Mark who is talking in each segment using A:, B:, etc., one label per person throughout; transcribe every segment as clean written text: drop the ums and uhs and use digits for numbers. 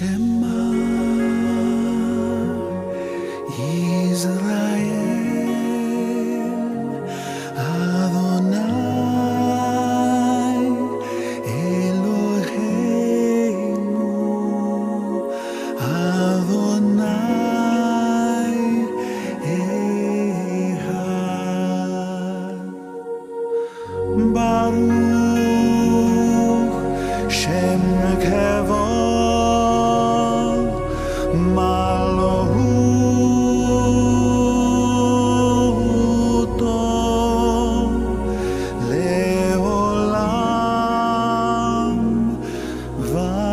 A: Shema Yisrael Adonai Eloheinu Adonai Echad Baruch Shem Kevod Maluto Leolam Vaed.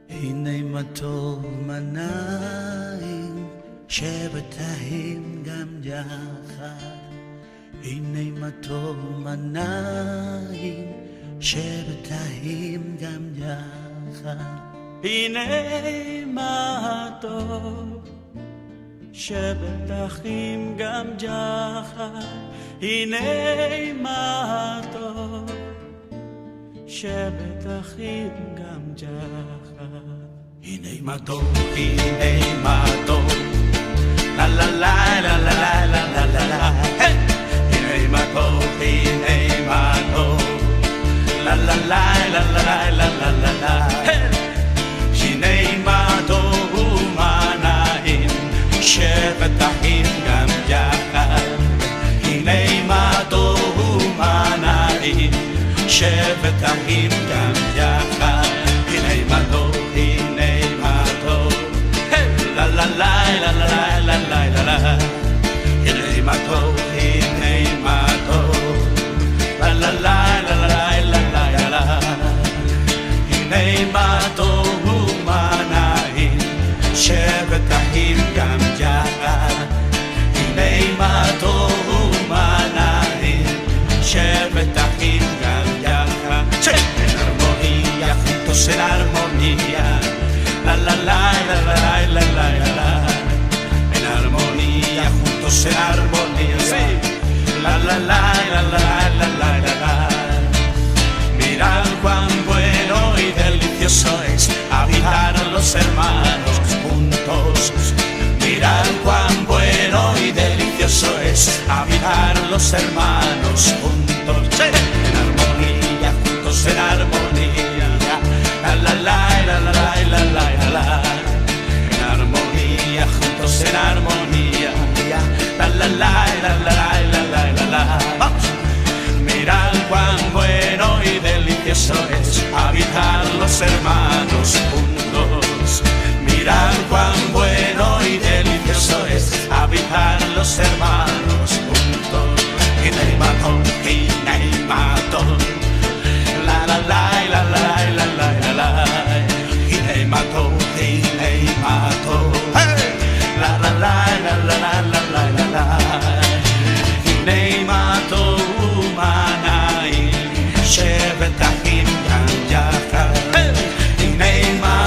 A: הנה מה טוב מנעים שבתאים גם יחד. הנה מה טוב מנעים שבתאים גם יחד. הנה מה טוב שבט אחים גם יחד, הנה מה טוב שבט אחים גם יחד. הנה מה טוב, הנה מה טוב, לה לה לה לה לה לה לה לה לה. הנה מה טוב, הנה מה טוב, לה לה לה לה לה לה לה לה לה. הנה מה טוב ומה נעים שבט אחים גם יחד, הנה מה טוב ומה נעים שבט אחים גם יחד. הנה מה טוב, הנה מה טוב, לה לה לה לה לה לה לה לה. הנה מה טוב, הנה מה טוב, לה לה לה לה לה לה לה. הנה מה טוב ומה נעים שבט אחים גם יחד, הנה מה טוב ומה נעים שבט אחים גם יחד. En armonía, juntos en armonía, la la la la la la la la. En armonía, juntos en armonía, sí. La la la la la la la la. Mirad cuán bueno y delicioso es habitar los hermanos juntos. Mirad cuán bueno y delicioso es habitar los hermanos juntos. Sí. En armonía, juntos en armonía, la la la la la la la la la. En armonía, juntos en armonía, la la la la la la la la la. Vamos. Mirad cuán bueno y delicioso es habitar los hermanos juntos. Mirad cuán bueno y delicioso es habitar los hermanos juntos. Y matón, la la la la la la la la la. Y matón, la la la la la la la la la la. Y matón manai שבט אחים גם יחד, הנה מה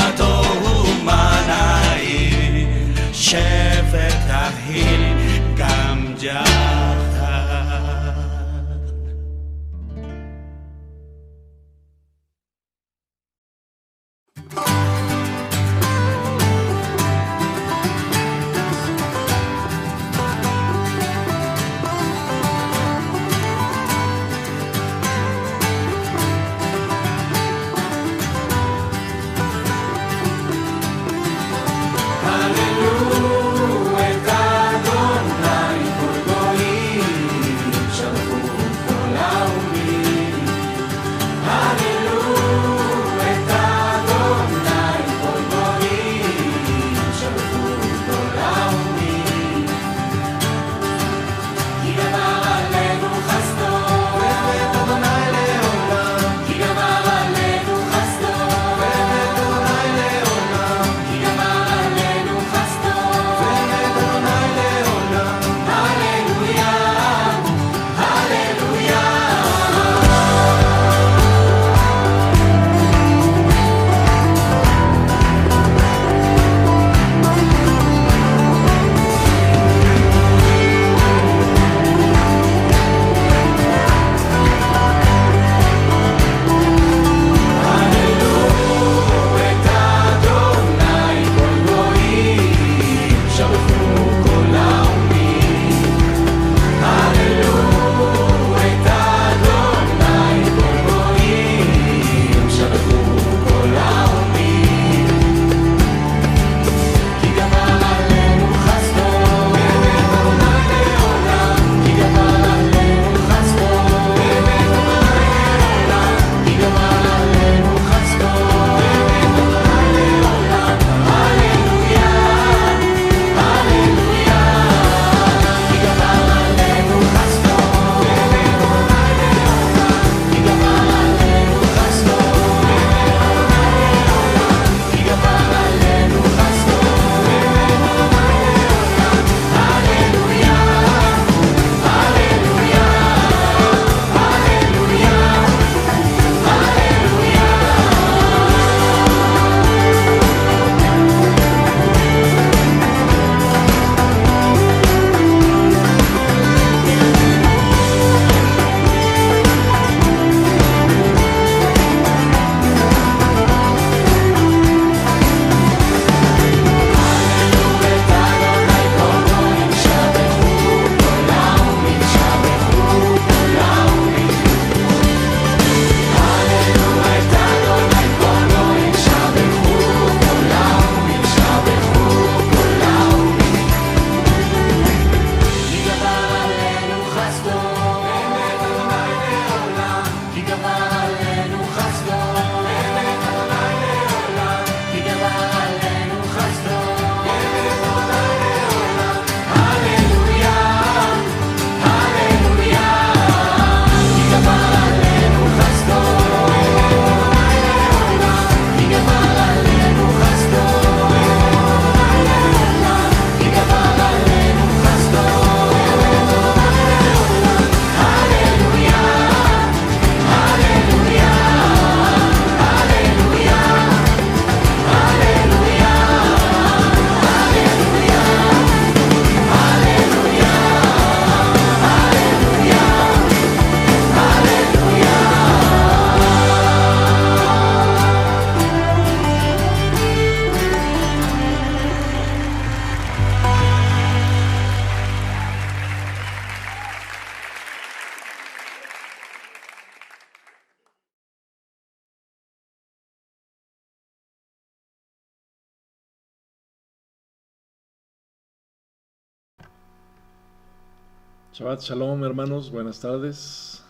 B: Shabbat Shalom, hermanos, buenas tardes.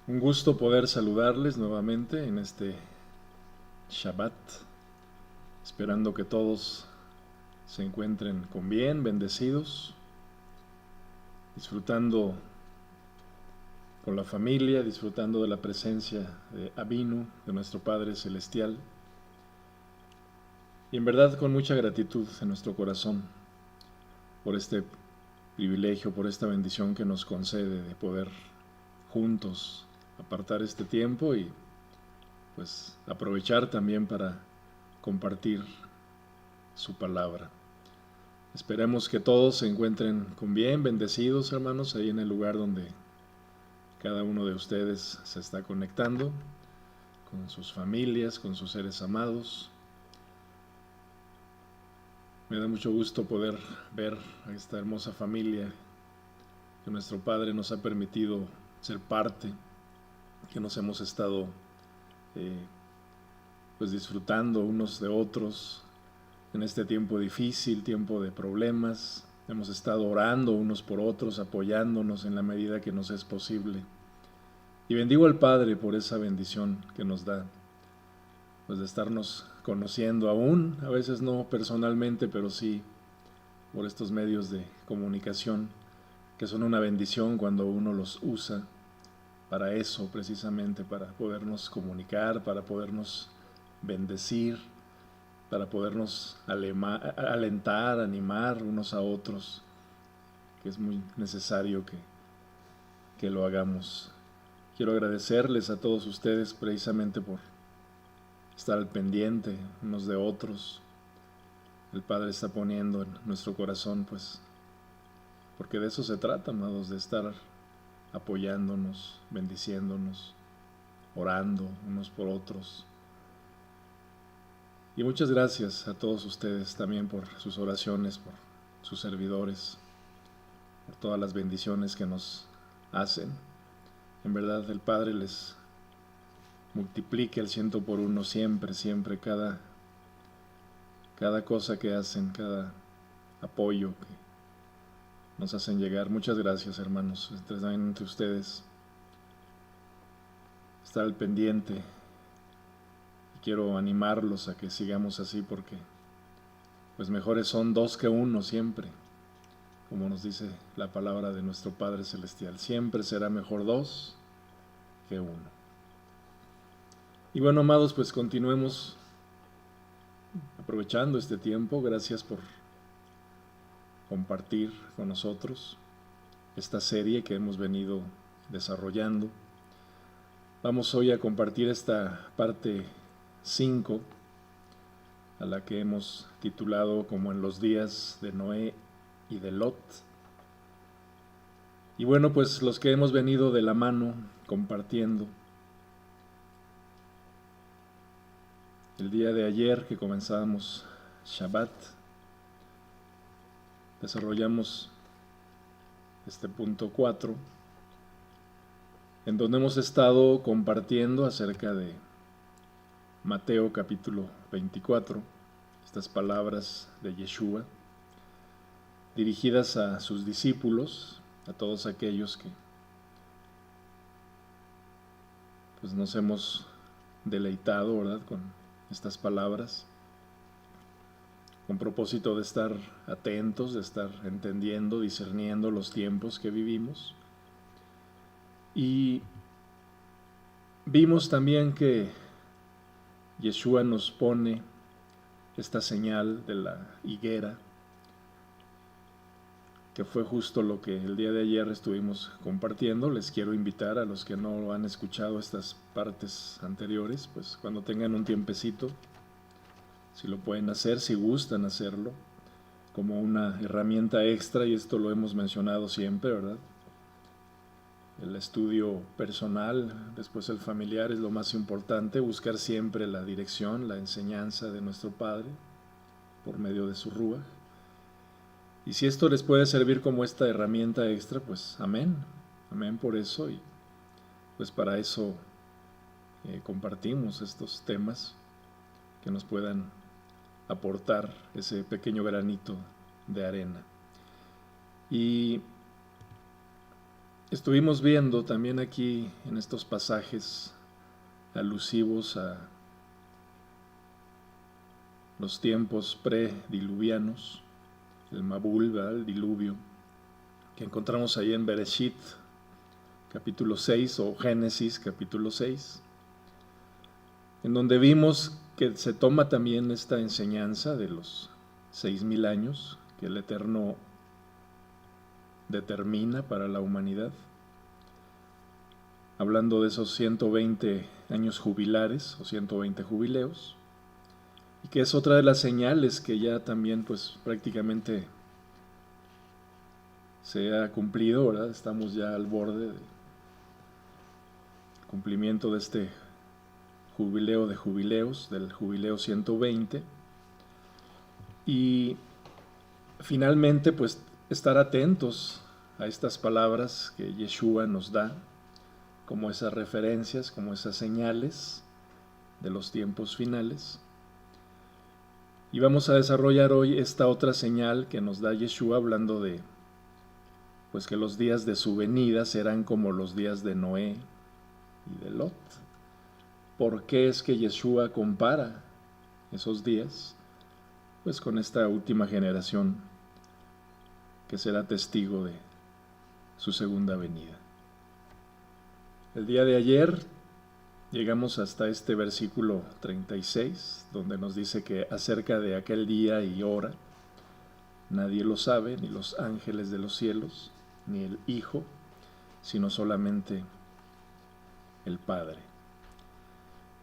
B: Un gusto poder saludarles nuevamente en este Shabbat, esperando que todos se encuentren con bien, bendecidos, disfrutando con la familia, disfrutando de la presencia de Abinu, de nuestro Padre Celestial, y en verdad con mucha gratitud en nuestro corazón por este privilegio, por esta bendición que nos concede de poder juntos apartar este tiempo y pues aprovechar también para compartir su palabra. Esperemos que todos se encuentren con bien, bendecidos, hermanos, ahí en el lugar donde cada uno de ustedes se está conectando, con sus familias, con sus seres amados. Me da mucho gusto poder ver a esta hermosa familia que nuestro Padre nos ha permitido ser parte, que nos hemos estado pues disfrutando unos de otros en este tiempo difícil, tiempo de problemas. Hemos estado orando unos por otros, apoyándonos en la medida que nos es posible. Y bendigo al Padre por esa bendición que nos da, pues de estarnos conociendo aún, a veces no personalmente, pero sí por estos medios de comunicación, que son una bendición cuando uno los usa para eso, precisamente, para podernos comunicar, para podernos bendecir, para podernos alentar, animar unos a otros, que es muy necesario que lo hagamos. Quiero agradecerles a todos ustedes precisamente por estar al pendiente unos de otros. El Padre está poniendo en nuestro corazón, pues, porque de eso se trata, amados, de estar apoyándonos, bendiciéndonos, orando unos por otros. Y muchas gracias a todos ustedes también por sus oraciones, por sus servidores, por todas las bendiciones que nos hacen. En verdad, el Padre les multiplique al 100 por uno siempre, siempre, cada cosa que hacen, cada apoyo que nos hacen llegar. Muchas gracias, hermanos, entre ustedes. Estar al pendiente. Y quiero animarlos a que sigamos así porque pues mejores son dos que uno siempre. Como nos dice la palabra de nuestro Padre Celestial, siempre será mejor dos que uno. Y bueno, amados, pues continuemos aprovechando este tiempo. Gracias por compartir con nosotros esta serie que hemos venido desarrollando. Vamos hoy a compartir esta parte 5, a la que hemos titulado como en los días de Noé y de Lot. Y bueno, pues los que hemos venido de la mano compartiendo, el día de ayer que comenzábamos Shabbat, desarrollamos este punto 4, en donde hemos estado compartiendo acerca de Mateo capítulo 24, estas palabras de Yeshua, dirigidas a sus discípulos, a todos aquellos que pues nos hemos deleitado, ¿verdad?, con estas palabras, con propósito de estar atentos, de estar entendiendo, discerniendo los tiempos que vivimos. Y vimos también que Yeshua nos pone esta señal de la higuera, que fue justo lo que el día de ayer estuvimos compartiendo. Les quiero invitar a los que no han escuchado estas partes anteriores, pues cuando tengan un tiempecito, si lo pueden hacer, si gustan hacerlo, como una herramienta extra, y esto lo hemos mencionado siempre, ¿verdad? El estudio personal, después el familiar, es lo más importante, buscar siempre la dirección, la enseñanza de nuestro Padre, por medio de su Ruaj. Y si esto les puede servir como esta herramienta extra, pues amén, amén por eso, y pues para eso compartimos estos temas que nos puedan aportar ese pequeño granito de arena. Y Estuvimos viendo también aquí en estos pasajes alusivos a los tiempos prediluvianos, el Mabul, ¿verdad? El diluvio, que encontramos ahí en Bereshit, capítulo 6, o Génesis, capítulo 6, en donde vimos que se toma también esta enseñanza de los 6,000 años que el Eterno determina para la humanidad, hablando de esos 120 años jubilares o 120 jubileos, y que es otra de las señales que ya también pues prácticamente se ha cumplido, ¿verdad? Estamos ya al borde del cumplimiento de este jubileo de jubileos, del jubileo 120, y finalmente pues estar atentos a estas palabras que Yeshua nos da, como esas referencias, como esas señales de los tiempos finales. Y vamos a desarrollar hoy esta otra señal que nos da Yeshua, hablando de pues que los días de su venida serán como los días de Noé y de Lot. ¿Por qué es que Yeshua compara esos días? Pues con esta última generación que será testigo de su segunda venida. El día de ayer llegamos hasta este versículo 36, donde nos dice que acerca de aquel día y hora nadie lo sabe, ni los ángeles de los cielos, ni el Hijo, sino solamente el Padre.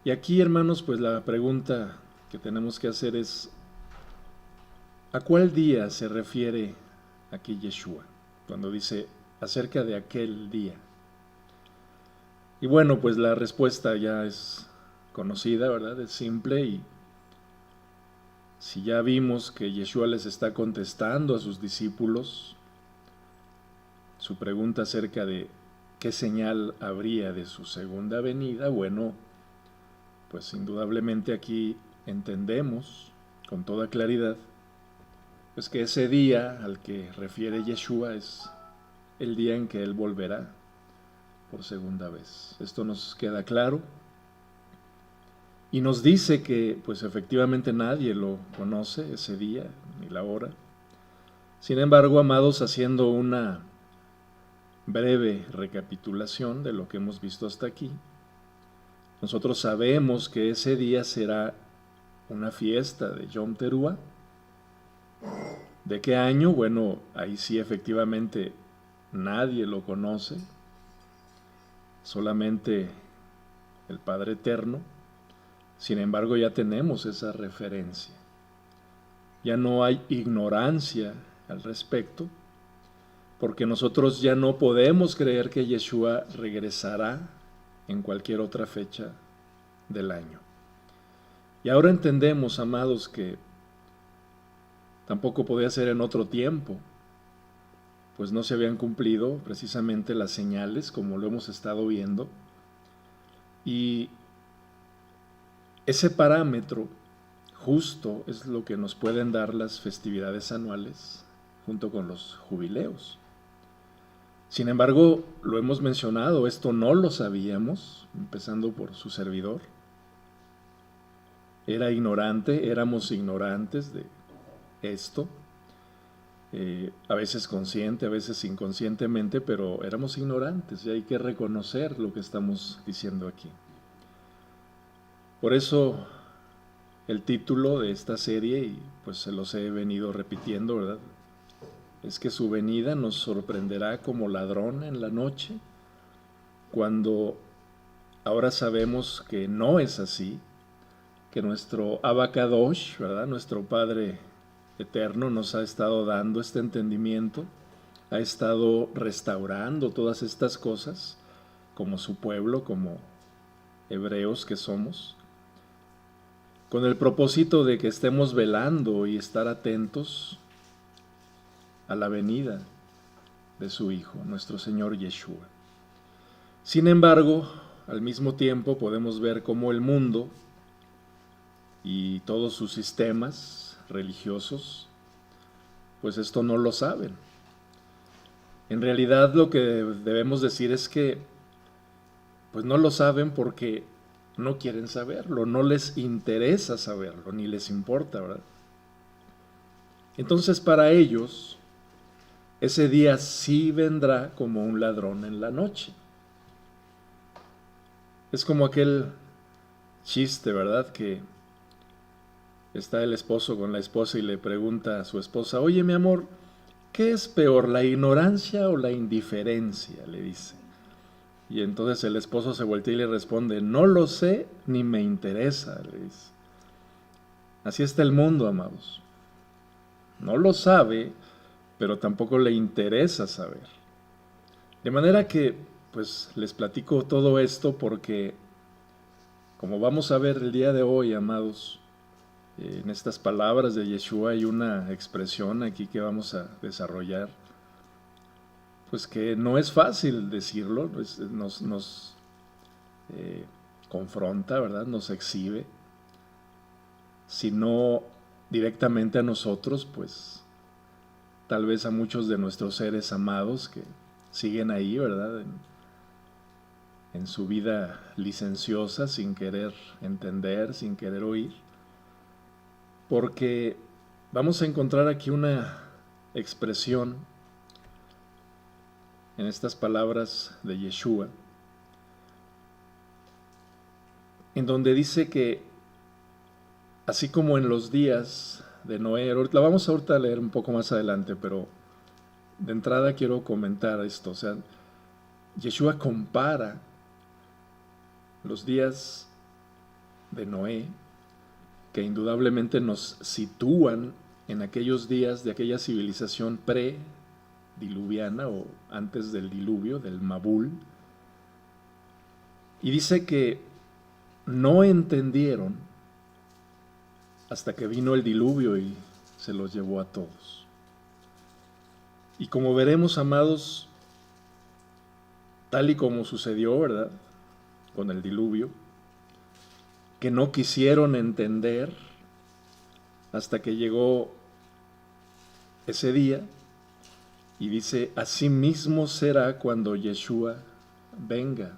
B: Y aquí, hermanos, pues la pregunta que tenemos que hacer es, ¿a cuál día se refiere aquí Yeshua cuando dice acerca de aquel día? Y bueno, pues la respuesta ya es conocida, ¿verdad? Es simple, y si ya vimos que Yeshua les está contestando a sus discípulos su pregunta acerca de qué señal habría de su segunda venida, bueno, pues indudablemente aquí entendemos con toda claridad pues que ese día al que refiere Yeshua es el día en que Él volverá por segunda vez. Esto nos queda claro y nos dice que pues efectivamente nadie lo conoce ese día ni la hora. Sin embargo, amados, haciendo una breve recapitulación de lo que hemos visto hasta aquí, nosotros sabemos que ese día será una fiesta de Yom Teruah. ¿De qué año? Bueno, ahí sí efectivamente nadie lo conoce, solamente el Padre Eterno. Sin embargo, ya tenemos esa referencia. Ya no hay ignorancia al respecto, porque nosotros ya no podemos creer que Yeshua regresará en cualquier otra fecha del año. Y ahora entendemos, amados, que tampoco podía ser en otro tiempo, pues no se habían cumplido precisamente las señales, como lo hemos estado viendo. Y ese parámetro justo es lo que nos pueden dar las festividades anuales junto con los jubileos. Sin embargo, lo hemos mencionado, esto no lo sabíamos, empezando por su servidor. Era ignorante, éramos ignorantes de esto, a veces consciente, a veces inconscientemente, pero éramos ignorantes y hay que reconocer lo que estamos diciendo aquí. Por eso el título de esta serie, y pues se los he venido repitiendo, ¿verdad? Es que su venida nos sorprenderá como ladrón en la noche, cuando ahora sabemos que no es así, que nuestro Abacadosh, ¿verdad? Nuestro Padre Eterno nos ha estado dando este entendimiento, ha estado restaurando todas estas cosas, como su pueblo, como hebreos que somos, con el propósito de que estemos velando y estar atentos a la venida de su Hijo, nuestro Señor Yeshua. Sin embargo, al mismo tiempo podemos ver cómo el mundo y todos sus sistemas religiosos, pues esto no lo saben. En realidad lo que debemos decir es que pues no lo saben porque no quieren saberlo, no les interesa saberlo, ni les importa, ¿verdad? Entonces para ellos ese día sí vendrá como un ladrón en la noche. Es como aquel chiste, ¿verdad? Que está el esposo con la esposa y le pregunta a su esposa, oye mi amor, ¿qué es peor, la ignorancia o la indiferencia? Le dice. Y entonces el esposo se voltea y le responde, no lo sé ni me interesa, le dice. Así está el mundo, amados. No lo sabe, pero tampoco le interesa saber. De manera que, pues les platico todo esto porque, como vamos a ver el día de hoy, amados, en estas palabras de Yeshua hay una expresión aquí que vamos a desarrollar, pues que no es fácil decirlo, nos confronta, ¿verdad? Nos exhibe, sino directamente a nosotros, pues tal vez a muchos de nuestros seres amados que siguen ahí, ¿verdad? En su vida licenciosa, sin querer entender, sin querer oír, porque vamos a encontrar aquí una expresión en estas palabras de Yeshua, en donde dice que así como en los días de Noé, la vamos ahorita a leer un poco más adelante, pero de entrada quiero comentar esto, o sea, Yeshua compara los días de Noé, que indudablemente nos sitúan en aquellos días de aquella civilización pre-diluviana o antes del diluvio, del Mabul, y dice que no entendieron hasta que vino el diluvio y se los llevó a todos. Y como veremos, amados, tal y como sucedió, ¿verdad?, con el diluvio, que no quisieron entender hasta que llegó ese día, y dice, así mismo será cuando Yeshua venga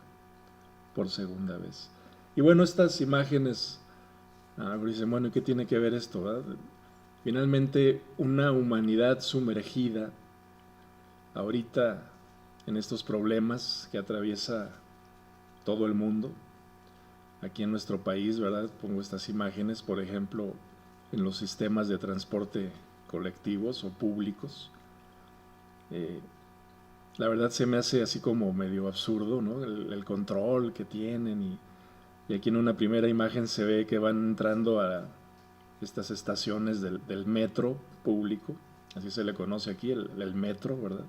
B: por segunda vez. Y bueno, estas imágenes, dicen, bueno, ¿y qué tiene que ver esto, verdad? Finalmente, una humanidad sumergida ahorita en estos problemas que atraviesa todo el mundo. Aquí en nuestro país, ¿verdad? Pongo estas imágenes, por ejemplo, en los sistemas de transporte colectivos o públicos. La verdad se me hace así como medio absurdo, ¿no? El control que tienen y aquí en una primera imagen se ve que van entrando a estas estaciones del metro público, así se le conoce aquí, el metro, ¿verdad?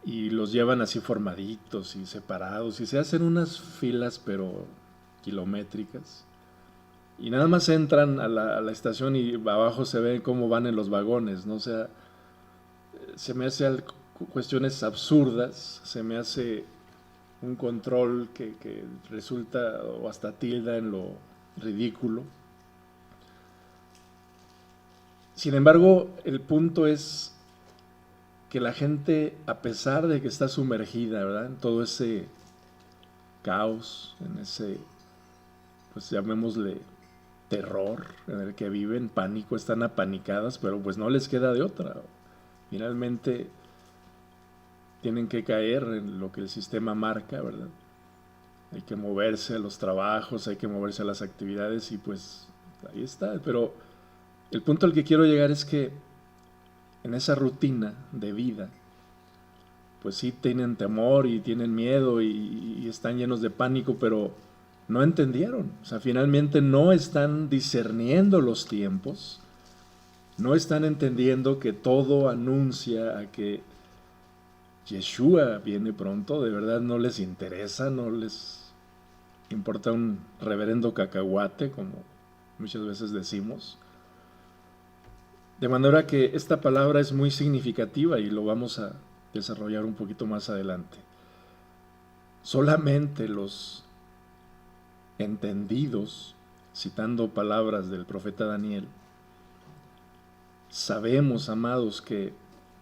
B: Y los llevan así formaditos y separados y se hacen unas filas pero kilométricas y nada más entran a la estación y abajo se ve cómo van en los vagones, ¿no? O sea, se me hace cuestiones absurdas, se me hace un control que resulta o hasta tilda en lo ridículo. Sin embargo, el punto es que la gente, a pesar de que está sumergida, ¿verdad?, en todo ese caos, en ese, pues llamémosle terror en el que viven, pánico, están apanicadas, pero pues no les queda de otra. Finalmente tienen que caer en lo que el sistema marca, ¿verdad? Hay que moverse a los trabajos, hay que moverse a las actividades y pues ahí está. Pero el punto al que quiero llegar es que en esa rutina de vida, pues sí tienen temor y tienen miedo y están llenos de pánico, pero no entendieron. O sea, finalmente no están discerniendo los tiempos, no están entendiendo que todo anuncia a que Yeshua viene pronto. De verdad no les interesa, no les importa un reverendo cacahuate, como muchas veces decimos. De manera que esta palabra es muy significativa y lo vamos a desarrollar un poquito más adelante. Solamente los entendidos, citando palabras del profeta Daniel, sabemos, amados, que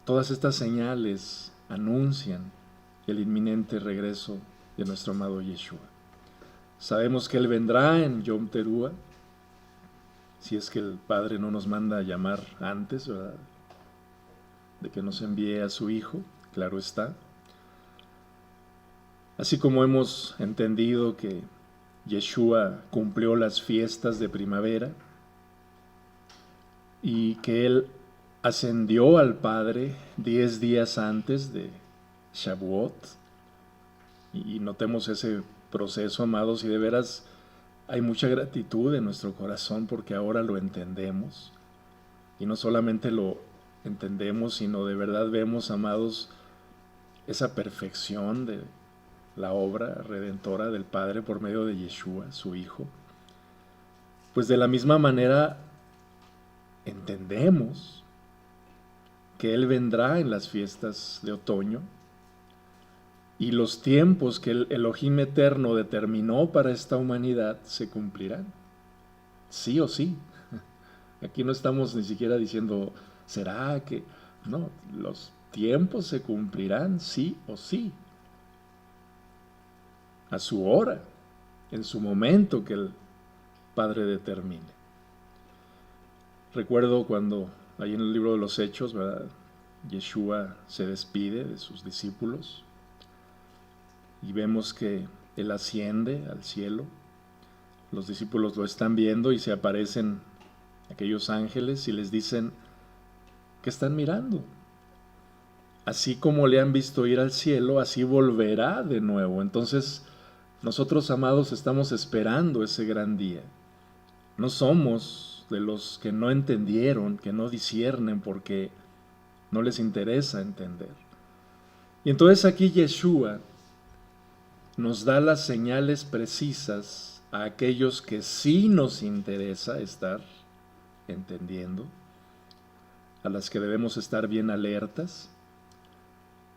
B: todas estas señales anuncian el inminente regreso de nuestro amado Yeshua. Sabemos que Él vendrá en Yom Teruah, si es que el Padre no nos manda a llamar antes, ¿verdad?, de que nos envíe a su Hijo, claro está. Así como hemos entendido que Yeshua cumplió las fiestas de primavera y que Él ascendió al Padre 10 días antes de Shavuot, y notemos ese proceso, amados, y de veras hay mucha gratitud en nuestro corazón porque ahora lo entendemos, y no solamente lo entendemos, sino de verdad vemos, amados, esa perfección de la obra redentora del Padre por medio de Yeshua, su Hijo. Pues de la misma manera entendemos que Él vendrá en las fiestas de otoño, y los tiempos que el Elohim eterno determinó para esta humanidad se cumplirán, sí o sí. Aquí no estamos ni siquiera diciendo, ¿será que? No, los tiempos se cumplirán sí o sí, a su hora, en su momento que el Padre determine. Recuerdo cuando ahí en el libro de los Hechos, ¿verdad?, Yeshua se despide de sus discípulos y vemos que Él asciende al cielo. Los discípulos lo están viendo y se aparecen aquellos ángeles y les dicen que están mirando. Así como le han visto ir al cielo, así volverá de nuevo. Entonces, nosotros, amados, estamos esperando ese gran día. No somos de los que no entendieron, que no disciernen porque no les interesa entender. Y entonces aquí Yeshua nos da las señales precisas a aquellos que sí nos interesa estar entendiendo, a las que debemos estar bien alertas,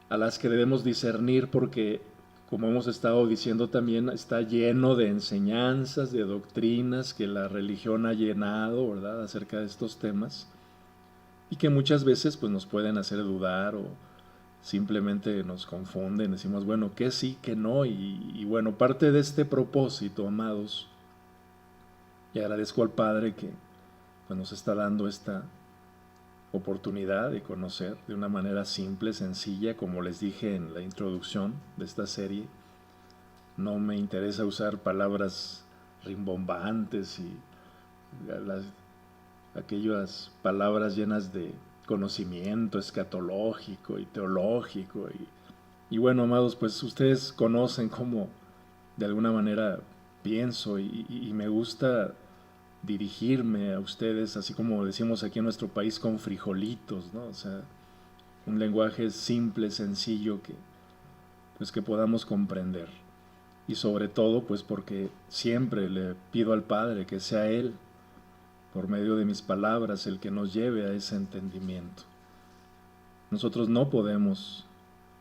B: a las que debemos discernir porque, como hemos estado diciendo también, está lleno de enseñanzas, de doctrinas que la religión ha llenado, ¿verdad?, acerca de estos temas, y que muchas veces pues, nos pueden hacer dudar o simplemente nos confunden, decimos, bueno, ¿qué sí, qué no? Y bueno, parte de este propósito, amados, y agradezco al Padre que pues, nos está dando esta oportunidad de conocer de una manera simple, sencilla, como les dije en la introducción de esta serie. No me interesa usar palabras rimbombantes y aquellas palabras llenas de conocimiento escatológico y teológico. Y bueno, amados, pues ustedes conocen cómo de alguna manera pienso y me gusta dirigirme a ustedes, así como decimos aquí en nuestro país, con frijolitos, ¿no? O sea, un lenguaje simple, sencillo, que pues que podamos comprender. Y sobre todo, pues porque siempre le pido al Padre que sea Él, por medio de mis palabras, el que nos lleve a ese entendimiento. Nosotros no podemos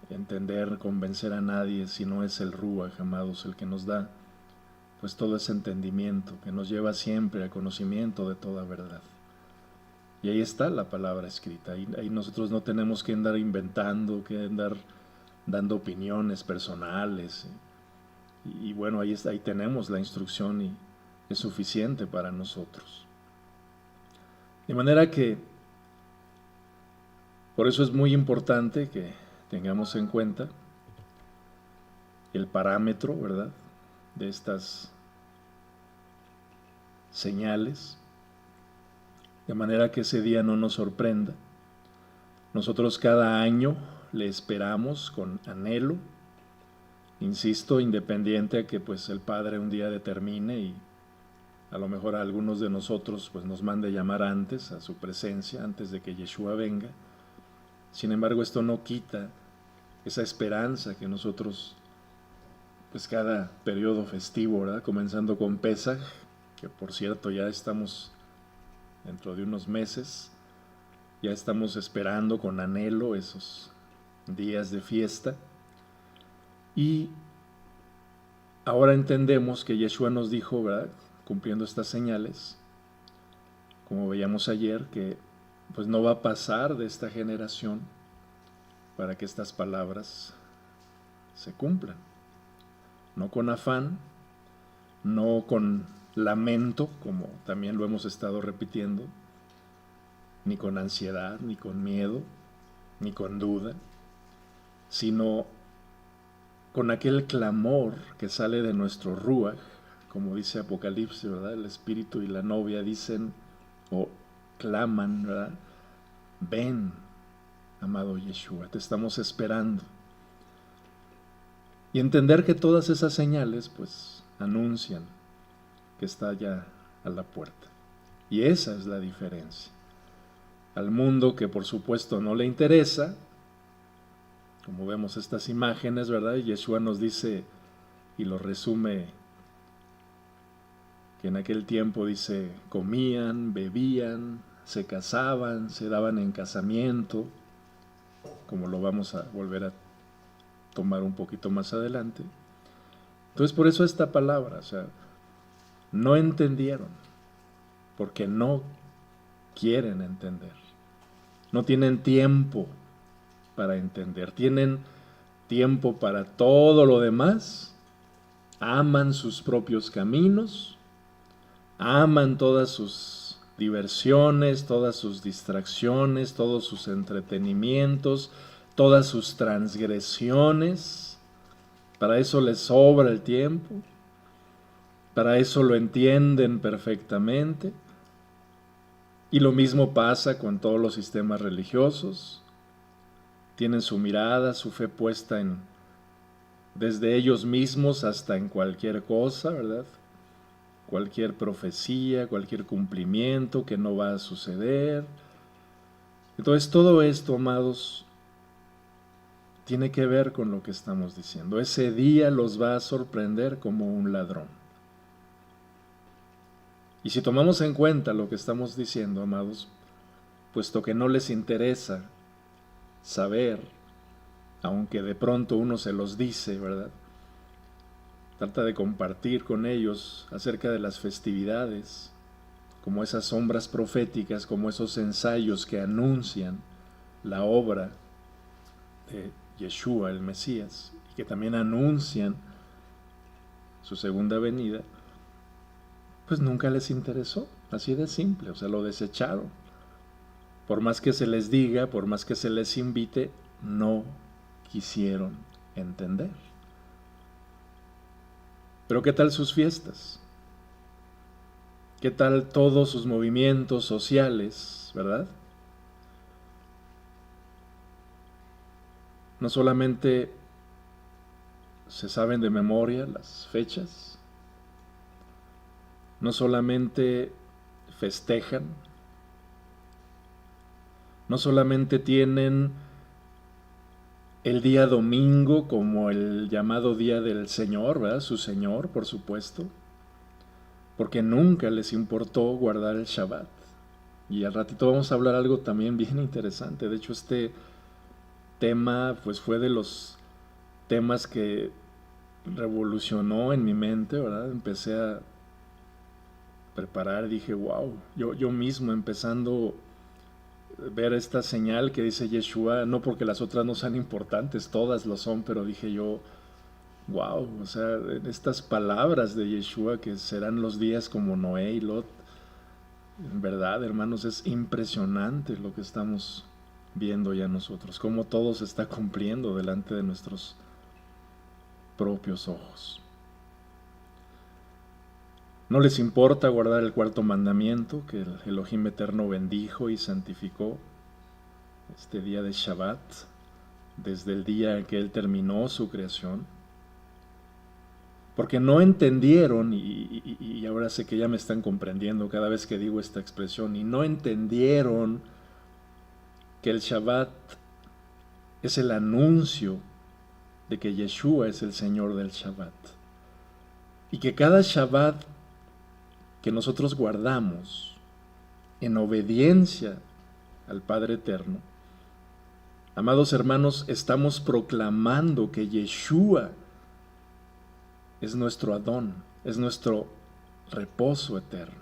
B: entender, convencer a nadie si no es el Ruach, amados, el que nos da pues todo ese entendimiento, que nos lleva siempre al conocimiento de toda verdad. Y ahí está la palabra escrita, ahí nosotros no tenemos que andar inventando, que andar dando opiniones personales. Y bueno, ahí tenemos la instrucción y es suficiente para nosotros. De manera que, por eso es muy importante que tengamos en cuenta el parámetro, ¿verdad?, de estas señales, de manera que ese día no nos sorprenda. Nosotros cada año le esperamos con anhelo, insisto, independiente a que pues el Padre un día determine y a lo mejor a algunos de nosotros pues nos mande llamar antes a su presencia, antes de que Yeshua venga. Sin embargo, esto no quita esa esperanza que nosotros pues cada periodo festivo, ¿verdad?, comenzando con Pesaj, que por cierto ya estamos dentro de unos meses, ya estamos esperando con anhelo esos días de fiesta, y ahora entendemos que Yeshua nos dijo, ¿verdad?, cumpliendo estas señales, como veíamos ayer, que pues no va a pasar de esta generación para que estas palabras se cumplan. No con afán, no con lamento, como también lo hemos estado repitiendo, ni con ansiedad, ni con miedo, ni con duda, sino con aquel clamor que sale de nuestro ruach, como dice Apocalipsis, ¿verdad? El espíritu y la novia dicen o claman, ¿verdad? Ven, amado Yeshua, te estamos esperando. Y entender que todas esas señales, pues, anuncian que está ya a la puerta. Y esa es la diferencia. Al mundo que por supuesto no le interesa, como vemos estas imágenes, ¿verdad? Y Yeshua nos dice y lo resume que en aquel tiempo dice, comían, bebían, se casaban, se daban en casamiento, como lo vamos a volver a tomar un poquito más adelante. Entonces por eso esta palabra, o sea, no entendieron, porque no quieren entender, no tienen tiempo para entender, tienen tiempo para todo lo demás, aman sus propios caminos, aman todas sus diversiones, todas sus distracciones, todos sus entretenimientos, todas sus transgresiones. Para eso les sobra el tiempo, para eso lo entienden perfectamente. Y lo mismo pasa con todos los sistemas religiosos. Tienen su mirada, su fe puesta en desde ellos mismos hasta en cualquier cosa, ¿verdad? Cualquier profecía, cualquier cumplimiento que no va a suceder. Entonces todo esto, amados, tiene que ver con lo que estamos diciendo. Ese día los va a sorprender como un ladrón. Y si tomamos en cuenta lo que estamos diciendo, amados, puesto que no les interesa saber, aunque de pronto uno se los dice, ¿verdad? Trata de compartir con ellos acerca de las festividades, como esas sombras proféticas, como esos ensayos que anuncian la obra de Yeshua, el Mesías, y que también anuncian su segunda venida, pues nunca les interesó, así de simple, o sea, lo desecharon. Por más que se les diga, por más que se les invite, no quisieron entender. Pero ¿qué tal sus fiestas? ¿Qué tal todos sus movimientos sociales, verdad? No solamente se saben de memoria las fechas, no solamente festejan, no solamente tienen el día domingo como el llamado día del Señor, ¿verdad? Su Señor, por supuesto, porque nunca les importó guardar el Shabbat. Y al ratito vamos a hablar algo también bien interesante. De hecho, este tema pues fue de los temas que revolucionó en mi mente, ¿verdad? Empecé a preparar, dije, wow, yo mismo empezando ver esta señal que dice Yeshua, no porque las otras no sean importantes, todas lo son, pero dije yo, wow, o sea, estas palabras de Yeshua que serán los días como Noé y Lot, en verdad, hermanos, es impresionante lo que estamos viendo ya nosotros, cómo todo se está cumpliendo delante de nuestros propios ojos. No les importa guardar el cuarto mandamiento que el Elohim Eterno bendijo y santificó este día de Shabbat, desde el día en que Él terminó su creación, porque no entendieron, y ahora sé que ya me están comprendiendo cada vez que digo esta expresión, y no entendieron que el Shabbat es el anuncio de que Yeshua es el Señor del Shabbat, y que cada Shabbat que nosotros guardamos en obediencia al Padre Eterno, amados hermanos, estamos proclamando que Yeshua es nuestro Adón, es nuestro reposo eterno.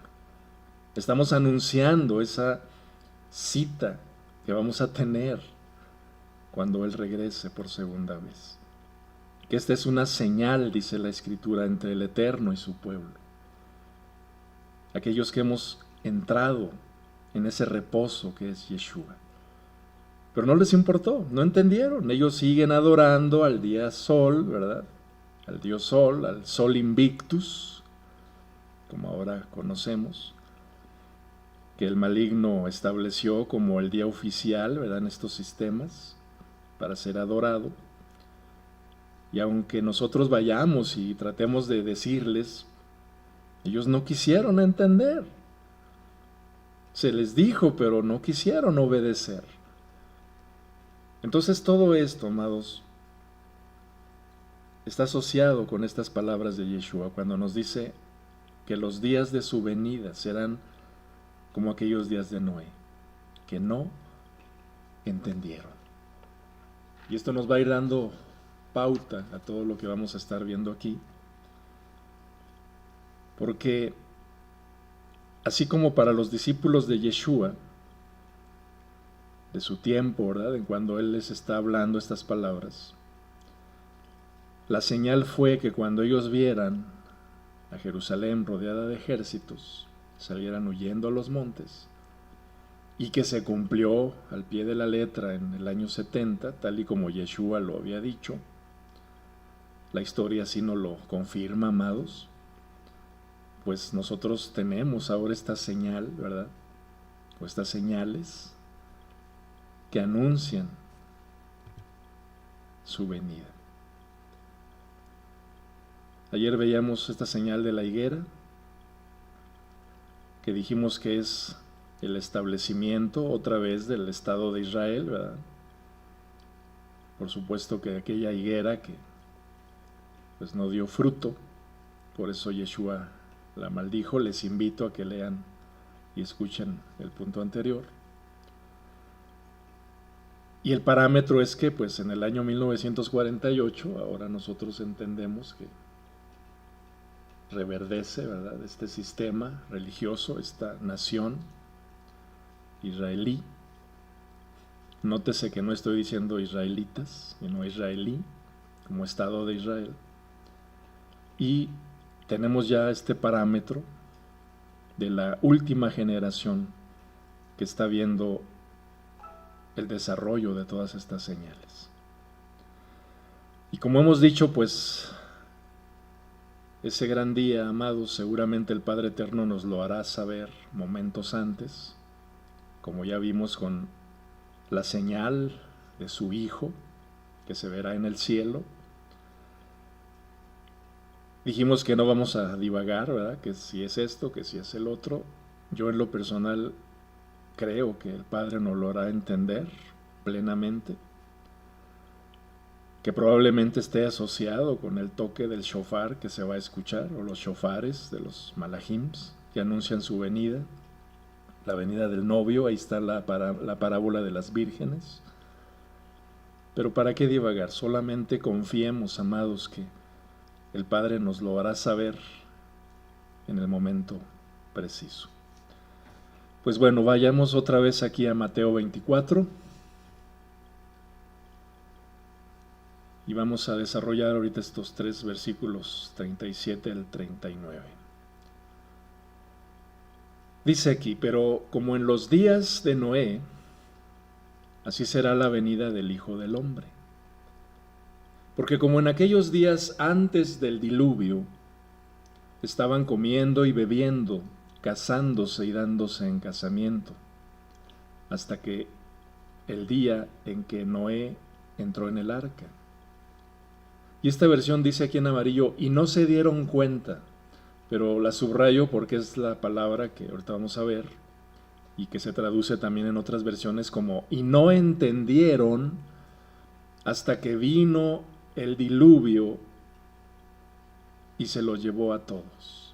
B: Estamos anunciando esa cita que vamos a tener cuando Él regrese por segunda vez. Que esta es una señal, dice la Escritura, entre el Eterno y su pueblo. Aquellos que hemos entrado en ese reposo que es Yeshua. Pero no les importó, no entendieron. Ellos siguen adorando al día sol, ¿verdad? Al dios sol, al sol invictus, como ahora conocemos, que el maligno estableció como el día oficial, ¿verdad? En estos sistemas, para ser adorado. Y aunque nosotros vayamos y tratemos de decirles, ellos no quisieron entender. Se les dijo, pero no quisieron obedecer. Entonces todo esto, amados, está asociado con estas palabras de Yeshua cuando nos dice que los días de su venida serán como aquellos días de Noé, que no entendieron. Y esto nos va a ir dando pauta a todo lo que vamos a estar viendo aquí, porque así como para los discípulos de Yeshua, de su tiempo, ¿verdad?, en cuando Él les está hablando estas palabras, la señal fue que cuando ellos vieran a Jerusalén rodeada de ejércitos, salieran huyendo a los montes, y que se cumplió al pie de la letra en el año 70, tal y como Yeshua lo había dicho. La historia así nos lo confirma, amados. Pues nosotros tenemos ahora esta señal, ¿verdad? O estas señales que anuncian su venida. Ayer veíamos esta señal de la higuera, que dijimos que es el establecimiento otra vez del Estado de Israel, ¿verdad? Por supuesto que aquella higuera que pues no dio fruto, por eso Yeshua la maldijo. Les invito a que lean y escuchen el punto anterior. Y el parámetro es que pues en el año 1948, ahora nosotros entendemos que reverdece, ¿verdad?, este sistema religioso, esta nación israelí. Nótese que no estoy diciendo israelitas, sino israelí, como Estado de Israel. Y tenemos ya este parámetro de la última generación que está viendo el desarrollo de todas estas señales. Y como hemos dicho, pues ese gran día, amados, seguramente el Padre Eterno nos lo hará saber momentos antes, como ya vimos con la señal de su Hijo que se verá en el cielo. Dijimos que no vamos a divagar, ¿verdad?, que si es esto, que si es el otro. Yo en lo personal creo que el Padre nos lo hará entender plenamente, que probablemente esté asociado con el toque del shofar que se va a escuchar, o los shofares de los malahims que anuncian su venida, la venida del novio. Ahí está la parábola de las vírgenes. Pero ¿para qué divagar? Solamente confiemos, amados, que el Padre nos lo hará saber en el momento preciso. Pues bueno, vayamos otra vez aquí a Mateo 24 y vamos a desarrollar ahorita estos 3 versículos 37 al 39. Dice aquí: pero como en los días de Noé, así será la venida del Hijo del Hombre. Porque como en aquellos días antes del diluvio, estaban comiendo y bebiendo, casándose y dándose en casamiento, hasta que el día en que Noé entró en el arca. Y esta versión dice aquí en amarillo: y no se dieron cuenta, pero la subrayo porque es la palabra que ahorita vamos a ver, y que se traduce también en otras versiones como: y no entendieron hasta que vino el diluvio y se los llevó a todos.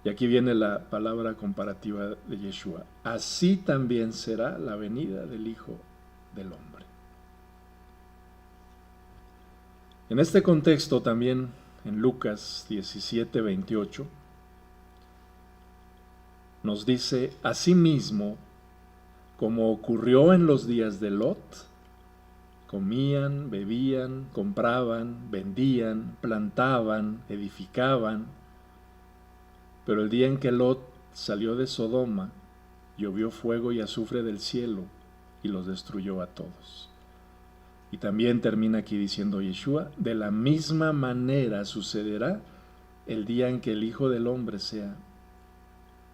B: Y aquí viene la palabra comparativa de Yeshua: así también será la venida del Hijo del Hombre. En este contexto también, en Lucas 17:28, nos dice: asimismo, como ocurrió en los días de Lot, comían, bebían, compraban, vendían, plantaban, edificaban. Pero el día en que Lot salió de Sodoma, llovió fuego y azufre del cielo y los destruyó a todos. Y también termina aquí diciendo Yeshua, de la misma manera sucederá el día en que el Hijo del Hombre sea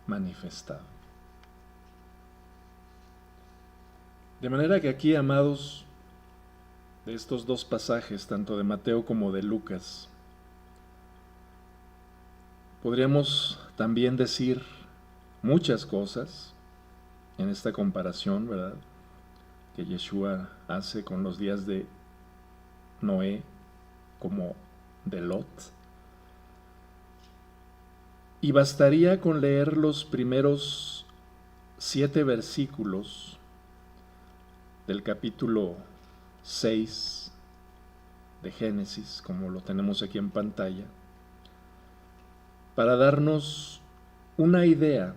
B: manifestado. De manera que aquí, amados, de estos dos pasajes, tanto de Mateo como de Lucas, podríamos también decir muchas cosas en esta comparación, ¿verdad?, que Yeshua hace con los días de Noé como de Lot. Y bastaría con leer los primeros 7 versículos del capítulo 6 de Génesis, como lo tenemos aquí en pantalla, para darnos una idea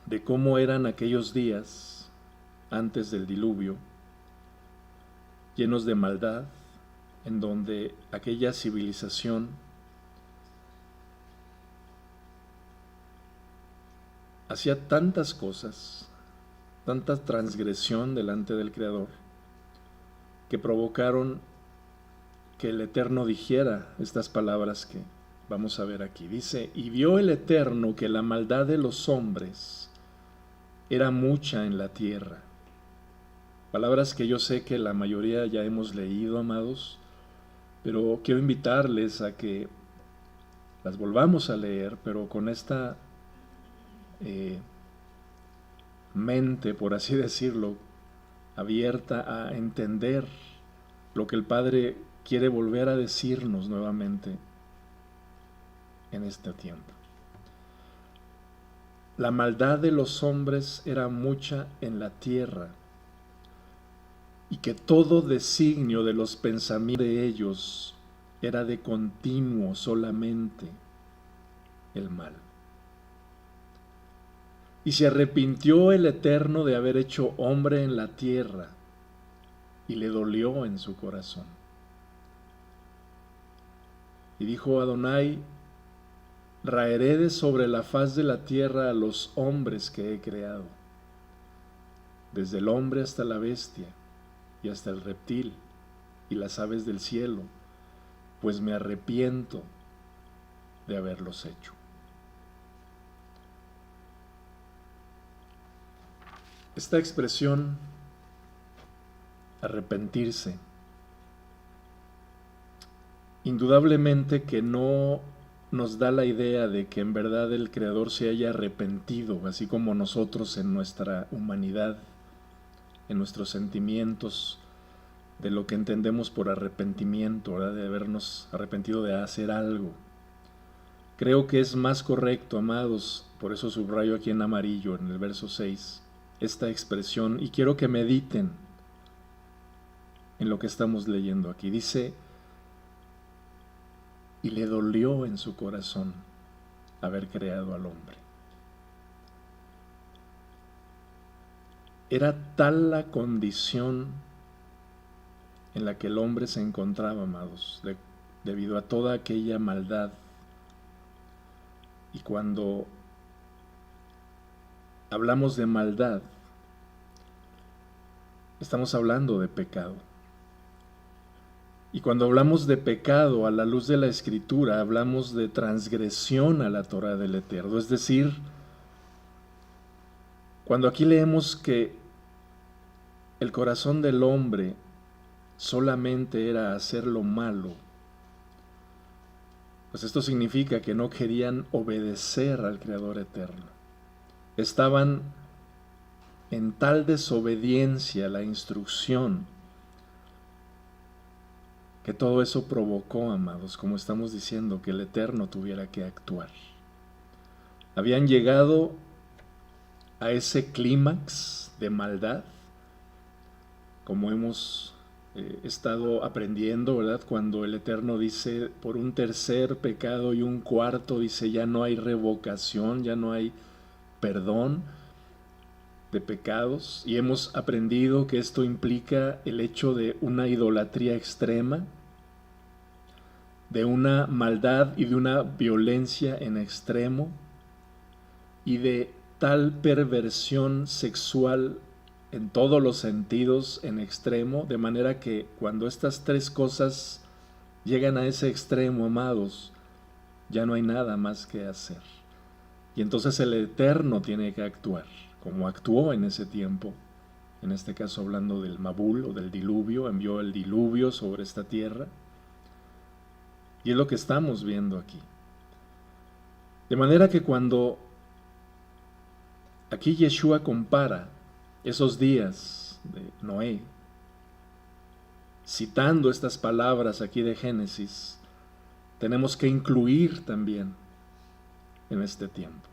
B: de cómo eran aquellos días antes del diluvio, llenos de maldad, en donde aquella civilización hacía tantas cosas, tanta transgresión delante del Creador, que provocaron que el Eterno dijera estas palabras que vamos a ver aquí. Dice, y vio el Eterno que la maldad de los hombres era mucha en la tierra. Palabras que yo sé que la mayoría ya hemos leído, amados, pero quiero invitarles a que las volvamos a leer, pero con esta mente, por así decirlo, abierta a entender lo que el Padre quiere volver a decirnos nuevamente en este tiempo. La maldad de los hombres era mucha en la tierra, y que todo designio de los pensamientos de ellos era de continuo solamente el mal. Y se arrepintió el Eterno de haber hecho hombre en la tierra, y le dolió en su corazón. Y dijo Adonai, raeré de sobre la faz de la tierra a los hombres que he creado, desde el hombre hasta la bestia, y hasta el reptil, y las aves del cielo, pues me arrepiento de haberlos hecho. Esta expresión, arrepentirse, indudablemente que no nos da la idea de que en verdad el Creador se haya arrepentido, así como nosotros en nuestra humanidad, en nuestros sentimientos, de lo que entendemos por arrepentimiento, ¿verdad?, de habernos arrepentido de hacer algo. Creo que es más correcto, amados, por eso subrayo aquí en amarillo, en el verso 6, esta expresión, y quiero que mediten en lo que estamos leyendo aquí. Dice, y le dolió en su corazón haber creado al hombre. Era tal la condición en la que el hombre se encontraba, amados, debido a toda aquella maldad. Y cuando hablamos de maldad, estamos hablando de pecado. Y cuando hablamos de pecado a la luz de la Escritura, hablamos de transgresión a la Torá del Eterno. Es decir, cuando aquí leemos que el corazón del hombre solamente era hacer lo malo, pues esto significa que no querían obedecer al Creador eterno. Estaban en tal desobediencia a la instrucción que todo eso provocó, amados, como estamos diciendo, que el Eterno tuviera que actuar. Habían llegado a ese clímax de maldad, como hemos estado aprendiendo, ¿verdad? Cuando el Eterno dice, por un tercer pecado y un cuarto, dice, ya no hay revocación, ya no hay perdón. de pecados y hemos aprendido que esto implica el hecho de una idolatría extrema, de una maldad y de una violencia en extremo y de tal perversión sexual en todos los sentidos en extremo, de manera que cuando estas tres cosas llegan a ese extremo, amados, ya no hay nada más que hacer. Y entonces el Eterno tiene que actuar, como actuó en ese tiempo, en este caso hablando del Mabul o del diluvio, envió el diluvio sobre esta tierra. Y es lo que estamos viendo aquí. De manera que cuando aquí Yeshua compara esos días de Noé, citando estas palabras aquí de Génesis, tenemos que incluir también en este tiempo.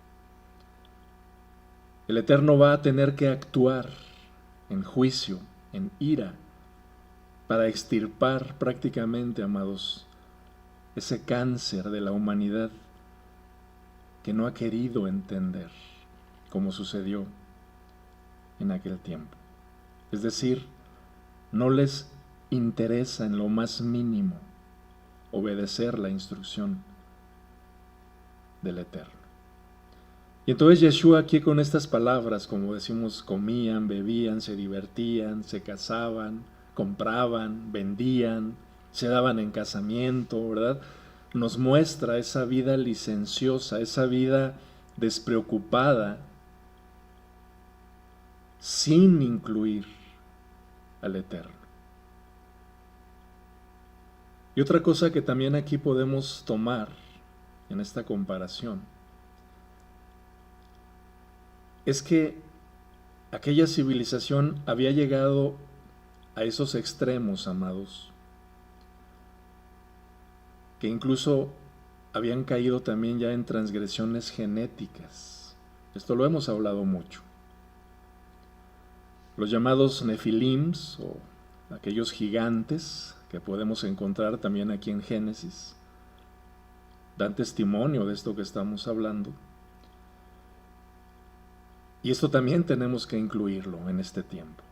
B: El Eterno va a tener que actuar en juicio, en ira, para extirpar prácticamente, amados, ese cáncer de la humanidad que no ha querido entender, como sucedió en aquel tiempo. Es decir, no les interesa en lo más mínimo obedecer la instrucción del Eterno. Y entonces Yeshua aquí con estas palabras, como decimos, comían, bebían, se divertían, se casaban, compraban, vendían, se daban en casamiento, ¿verdad? Nos muestra esa vida licenciosa, esa vida despreocupada, sin incluir al Eterno. Y otra cosa que también aquí podemos tomar en esta comparación es que aquella civilización había llegado a esos extremos, amados, que incluso habían caído también ya en transgresiones genéticas. Esto lo hemos hablado mucho. Los llamados nefilims, o aquellos gigantes que podemos encontrar también aquí en Génesis, dan testimonio de esto que estamos hablando. Y esto también tenemos que incluirlo en este tiempo.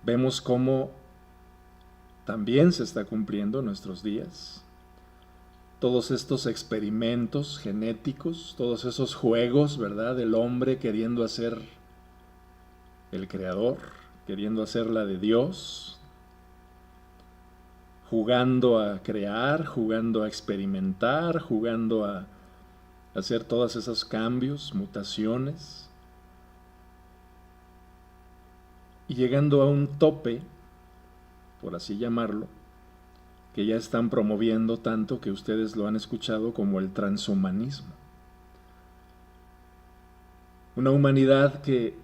B: Vemos cómo también se está cumpliendo en nuestros días. Todos estos experimentos genéticos, todos esos juegos, ¿verdad? Del hombre queriendo hacer el creador, queriendo hacer la de Dios, jugando a crear, jugando a experimentar, jugando a hacer todos esos cambios, mutaciones, y llegando a un tope, por así llamarlo, que ya están promoviendo tanto que ustedes lo han escuchado como el transhumanismo. Una humanidad que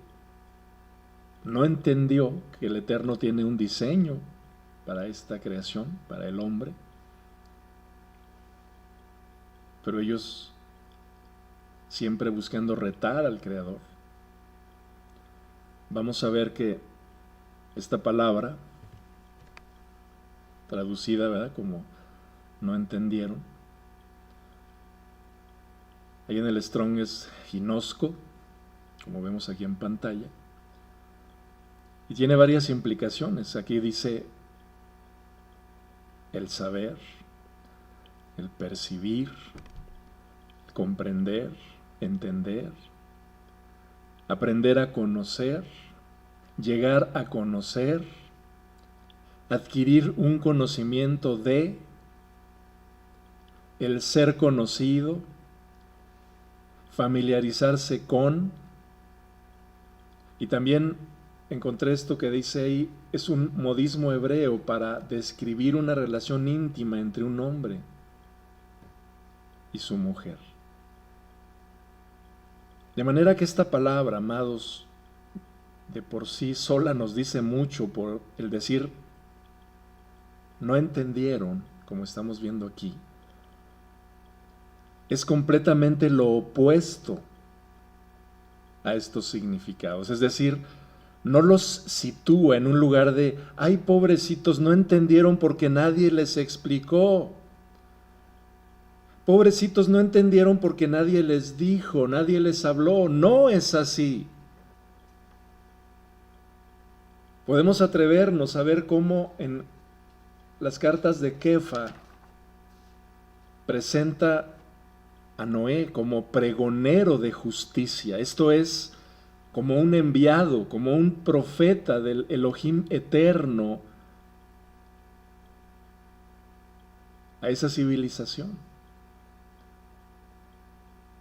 B: no entendió que el Eterno tiene un diseño para esta creación, para el hombre, pero ellos siempre buscando retar al Creador. Vamos a ver que esta palabra, traducida, ¿verdad?, como no entendieron, ahí en el Strong es ginosco, como vemos aquí en pantalla, y tiene varias implicaciones. Aquí dice el saber, el percibir, el comprender, entender, aprender a conocer, llegar a conocer, adquirir un conocimiento de, el ser conocido, familiarizarse con, y también encontré esto que dice ahí, es un modismo hebreo para describir una relación íntima entre un hombre y su mujer. De manera que esta palabra, amados, de por sí sola nos dice mucho por el decir, no entendieron, como estamos viendo aquí. Es completamente lo opuesto a estos significados. Es decir, no los sitúa en un lugar de, ay, pobrecitos, no entendieron porque nadie les explicó. Pobrecitos, no entendieron porque nadie les dijo, nadie les habló. No es así. Podemos atrevernos a ver cómo en las cartas de Kefa presenta a Noé como pregonero de justicia, esto es, como un enviado, como un profeta del Elohim eterno a esa civilización.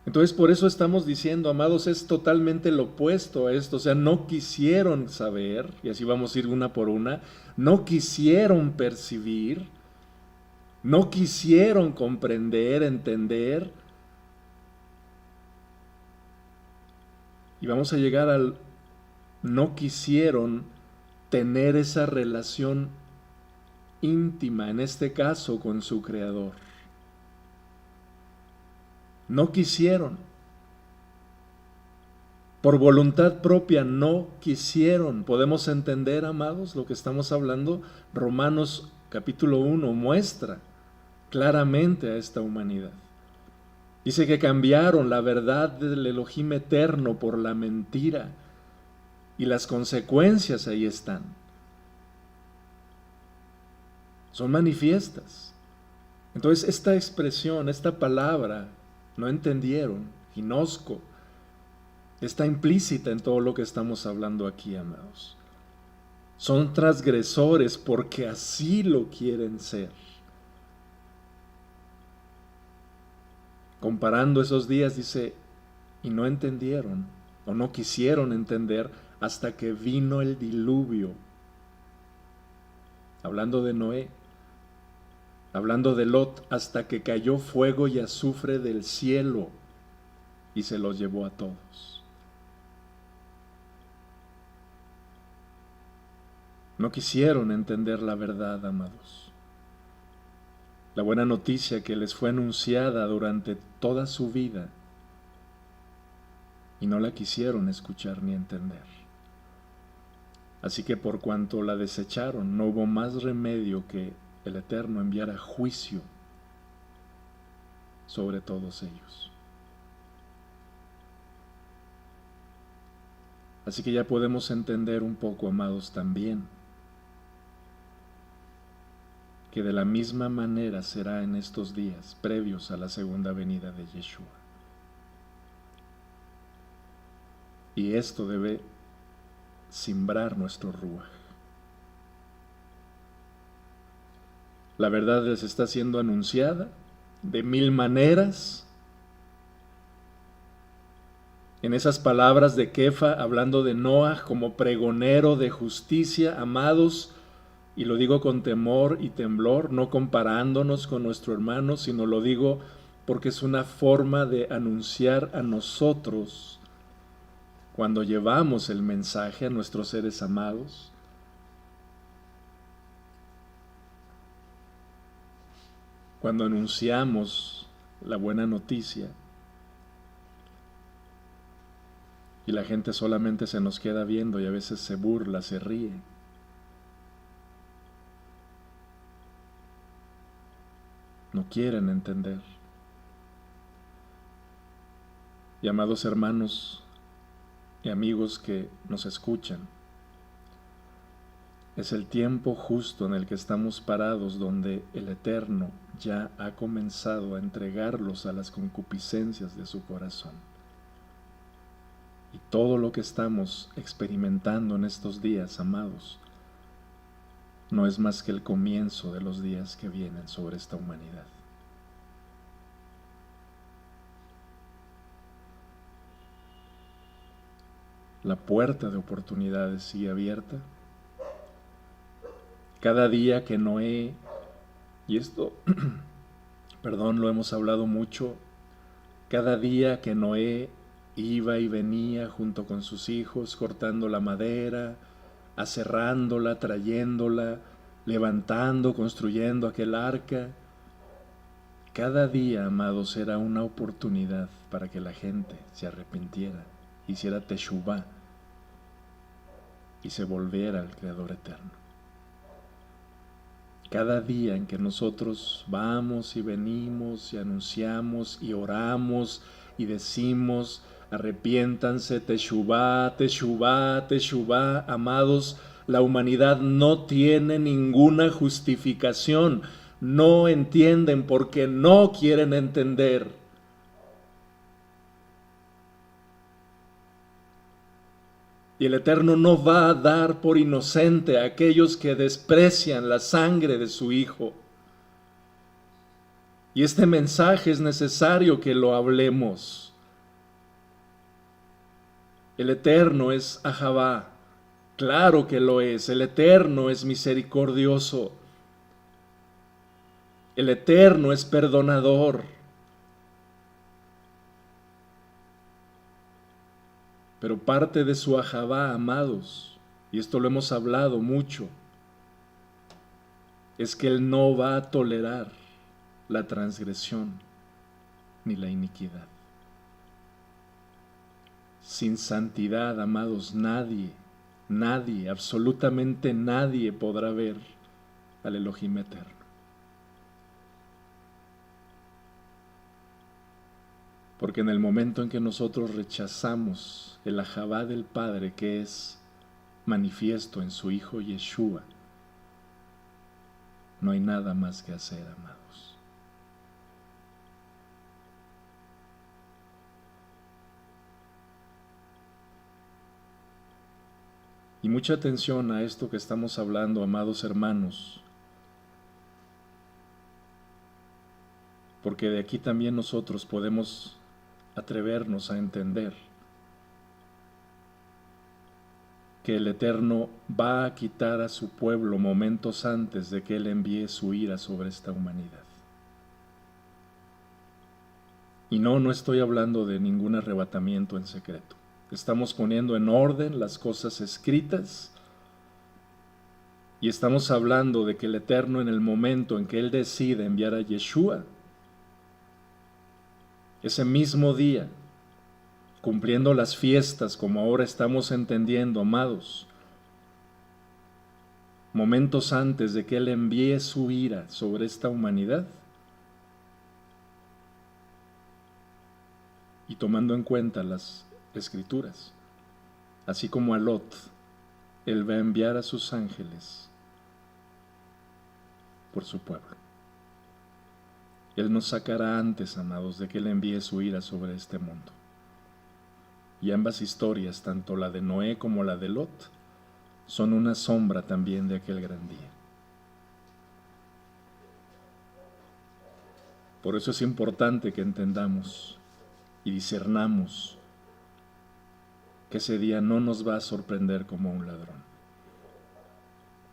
B: Entonces por eso estamos diciendo, amados, es totalmente lo opuesto a esto, o sea, no quisieron saber, y así vamos a ir una por una, no quisieron percibir, no quisieron comprender, entender, y vamos a llegar al no quisieron tener esa relación íntima, en este caso con su Creador. No quisieron. Por voluntad propia no quisieron. ¿Podemos entender, amados, lo que estamos hablando? Romanos capítulo 1 muestra claramente a esta humanidad. Dice que cambiaron la verdad del Elohim eterno por la mentira. Y las consecuencias ahí están. Son manifiestas. Entonces esta expresión, esta palabra, no entendieron, ginosco, está implícita en todo lo que estamos hablando aquí, amados. Son transgresores porque así lo quieren ser. Comparando esos días, dice, y no entendieron, o no quisieron entender, hasta que vino el diluvio. Hablando de Noé, hablando de Lot, hasta que cayó fuego y azufre del cielo y se los llevó a todos. No quisieron entender la verdad, amados. La buena noticia que les fue anunciada durante toda su vida y no la quisieron escuchar ni entender. Así que por cuanto la desecharon, no hubo más remedio que el Eterno enviara juicio sobre todos ellos. Así que ya podemos entender un poco, amados, también que de la misma manera será en estos días previos a la segunda venida de Yeshua. Y esto debe simbrar nuestro ruaj. La verdad les está siendo anunciada de mil maneras. En esas palabras de Kefa, hablando de Noah como pregonero de justicia, amados, y lo digo con temor y temblor, no comparándonos con nuestro hermano, sino lo digo porque es una forma de anunciar a nosotros cuando llevamos el mensaje a nuestros seres amados. Cuando anunciamos la buena noticia y la gente solamente se nos queda viendo y a veces se burla, se ríe. No quieren entender. Y amados hermanos y amigos que nos escuchan, es el tiempo justo en el que estamos parados, donde el Eterno ya ha comenzado a entregarlos a las concupiscencias de su corazón. Y todo lo que estamos experimentando en estos días, amados, no es más que el comienzo de los días que vienen sobre esta humanidad. La puerta de oportunidades sigue abierta. Cada día que Noé, y esto, perdón, lo hemos hablado mucho, cada día que Noé iba y venía junto con sus hijos, cortando la madera, aserrándola, trayéndola, levantando, construyendo aquel arca, cada día, amados, era una oportunidad para que la gente se arrepintiera, hiciera teshuvá y se volviera al Creador eterno. Cada día en que nosotros vamos y venimos y anunciamos y oramos y decimos, arrepiéntanse, teshuvá, teshuvá, teshuvá, amados, La humanidad no tiene ninguna justificación. No entienden porque no quieren entender. Y el Eterno no va a dar por inocente a aquellos que desprecian la sangre de su Hijo. Y este mensaje es necesario que lo hablemos. El Eterno es Ahavá, claro que lo es. El Eterno es misericordioso. El Eterno es perdonador. Pero parte de su Ahavá, amados, y esto lo hemos hablado mucho, es que Él no va a tolerar la transgresión ni la iniquidad. Sin santidad, amados, nadie, absolutamente nadie podrá ver al Elohim eterno. Porque en el momento en que nosotros rechazamos el Ahavá del Padre, que es manifiesto en su Hijo Yeshua, no hay nada más que hacer, amados. Y mucha atención a esto que estamos hablando, amados hermanos, porque de aquí también nosotros podemos atrevernos a entender que el Eterno va a quitar a su pueblo momentos antes de que Él envíe su ira sobre esta humanidad. Y no estoy hablando de ningún arrebatamiento en secreto. Estamos poniendo en orden las cosas escritas y estamos hablando de que el Eterno, en el momento en que Él decide enviar a Yeshua, ese mismo día, cumpliendo las fiestas como ahora estamos entendiendo, amados, momentos antes de que Él envíe su ira sobre esta humanidad, y tomando en cuenta las Escrituras, así como a Lot, Él va a enviar a sus ángeles por su pueblo. Él nos sacará antes, amados, de que Él envíe su ira sobre este mundo. Y ambas historias, tanto la de Noé como la de Lot, son una sombra también de aquel gran día. Por eso es importante que entendamos y discernamos que ese día no nos va a sorprender como un ladrón.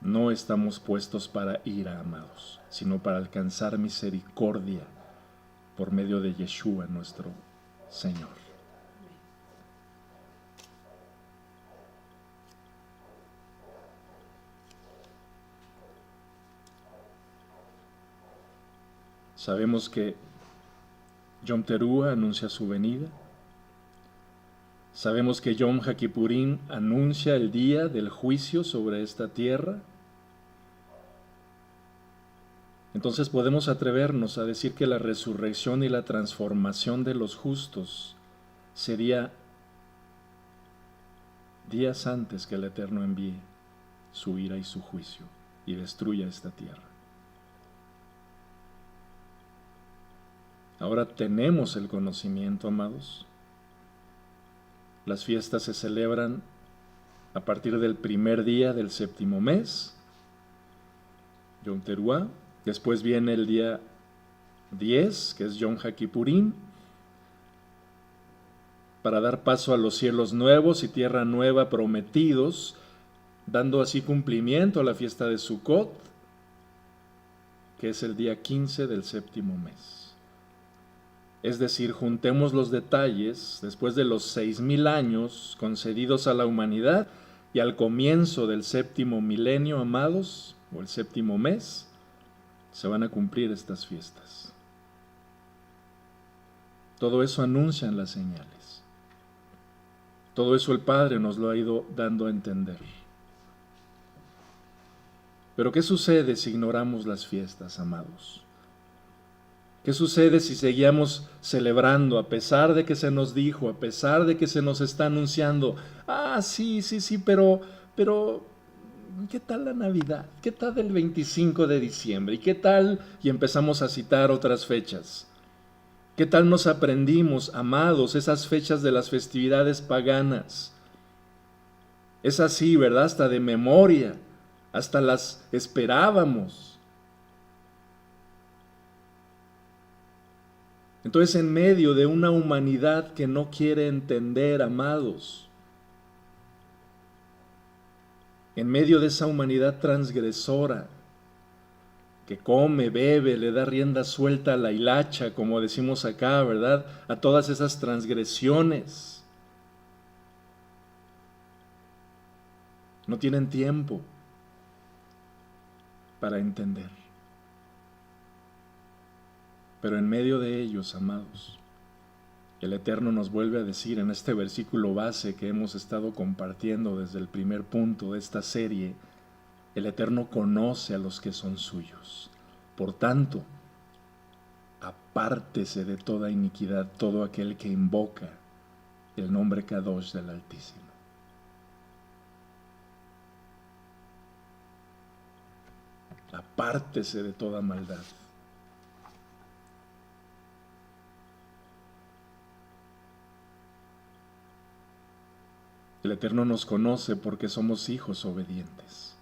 B: No estamos puestos para ira, amados, sino para alcanzar misericordia por medio de Yeshua, nuestro Señor. Sabemos que Yom Teruah anuncia su venida. Sabemos que Yom HaKippurim anuncia el día del juicio sobre esta tierra. Entonces podemos atrevernos a decir que la resurrección y la transformación de los justos sería días antes que el Eterno envíe su ira y su juicio y destruya esta tierra. Ahora tenemos el conocimiento, amados. Las fiestas se celebran a partir del primer día del séptimo mes, Yom Teruah. Después viene el día 10, que es Yom HaKippurim, para dar paso a los cielos nuevos y tierra nueva prometidos, dando así cumplimiento a la fiesta de Sukkot, que es el día 15 del séptimo mes. Es decir, juntemos los detalles después de los 6,000 años concedidos a la humanidad y al comienzo del séptimo milenio, amados, o el séptimo mes, se van a cumplir estas fiestas. Todo eso anuncian las señales. Todo eso el Padre nos lo ha ido dando a entender. Pero ¿qué sucede si ignoramos las fiestas, amados? ¿Qué sucede si seguíamos celebrando a pesar de que se nos dijo, a pesar de que se nos está anunciando? Sí, pero ¿Qué tal la Navidad? ¿Qué tal el 25 de diciembre? ¿Y qué tal? Y empezamos a citar otras fechas. ¿Qué tal nos aprendimos, amados, esas fechas de las festividades paganas? Es así, ¿verdad? Hasta de memoria, hasta las esperábamos. Entonces, en medio de una humanidad que no quiere entender, amados, en medio de esa humanidad transgresora, que come, bebe, le da rienda suelta a la hilacha, como decimos acá, ¿verdad? A todas esas transgresiones. No tienen tiempo para entender. Pero en medio de ellos, amados, el Eterno nos vuelve a decir en este versículo base que hemos estado compartiendo desde el primer punto de esta serie, el Eterno conoce a los que son suyos. Por tanto, apártese de toda iniquidad todo aquel que invoca el nombre Kadosh del Altísimo. Apártese de toda maldad. El Eterno nos conoce porque somos hijos obedientes.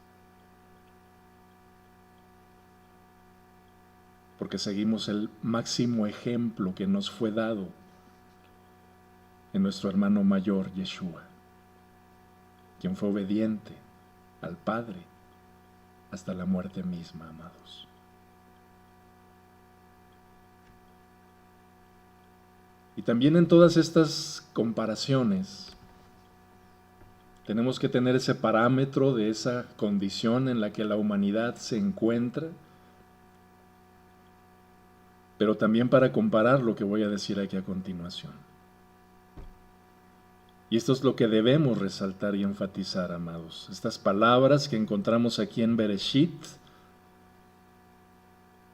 B: Porque seguimos el máximo ejemplo que nos fue dado en nuestro hermano mayor, Yeshua, quien fue obediente al Padre hasta la muerte misma, amados. Y también en todas estas comparaciones, tenemos que tener ese parámetro de esa condición en la que la humanidad se encuentra, pero también para comparar lo que voy a decir aquí a continuación. Y esto es lo que debemos resaltar y enfatizar, amados. Estas palabras que encontramos aquí en Bereshit,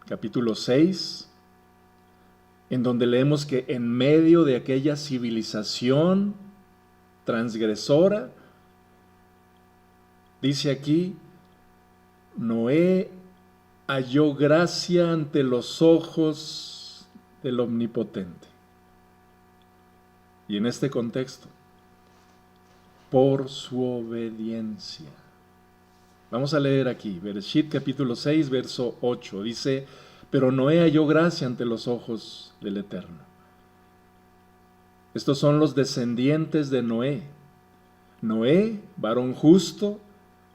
B: capítulo 6, en donde leemos que en medio de aquella civilización transgresora, dice aquí, Noé halló gracia ante los ojos del Omnipotente. Y en este contexto, por su obediencia. Vamos a leer aquí, Bereshit capítulo 6, verso 8. Dice, pero Noé halló gracia ante los ojos del Eterno. Estos son los descendientes de Noé. Noé, varón justo,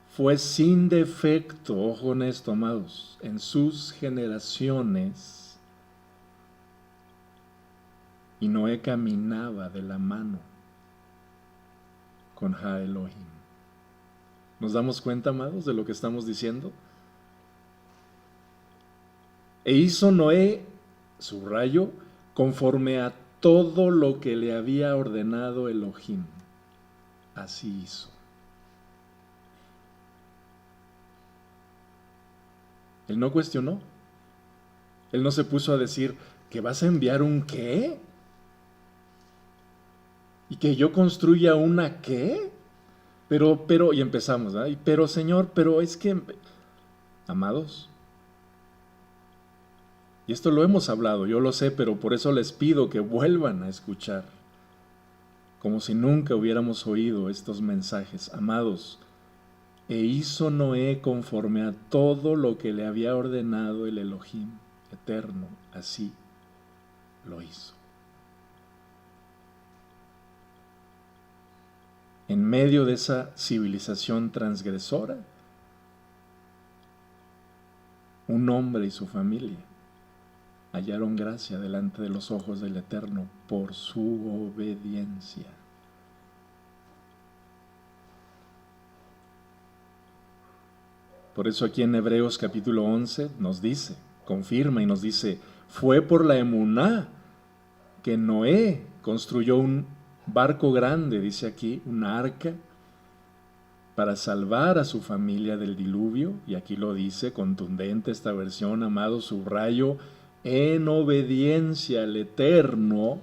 B: fue sin defecto, ojo en esto, amados, en sus generaciones, y Noé caminaba de la mano con Ha Elohim. ¿Nos damos cuenta, amados, de lo que estamos diciendo? E hizo Noé, subrayo, conforme a todo lo que le había ordenado Elohim. Así hizo. Él no cuestionó. Él no se puso a decir, ¿que vas a enviar un qué? ¿Y que yo construya una qué? Pero, y empezamos, ¿verdad? Pero Señor, pero es que, amados, y esto lo hemos hablado, yo lo sé, pero por eso les pido que vuelvan a escuchar, como si nunca hubiéramos oído estos mensajes. Amados, e hizo Noé conforme a todo lo que le había ordenado el Elohim eterno, así lo hizo. En medio de esa civilización transgresora, un hombre y su familia hallaron gracia delante de los ojos del Eterno por su obediencia. Por eso aquí en Hebreos capítulo 11 nos dice, confirma y nos dice, fue por la emuná que Noé construyó un barco grande, dice aquí, una arca, para salvar a su familia del diluvio, y aquí lo dice, contundente esta versión, amado, subrayo, en obediencia al Eterno,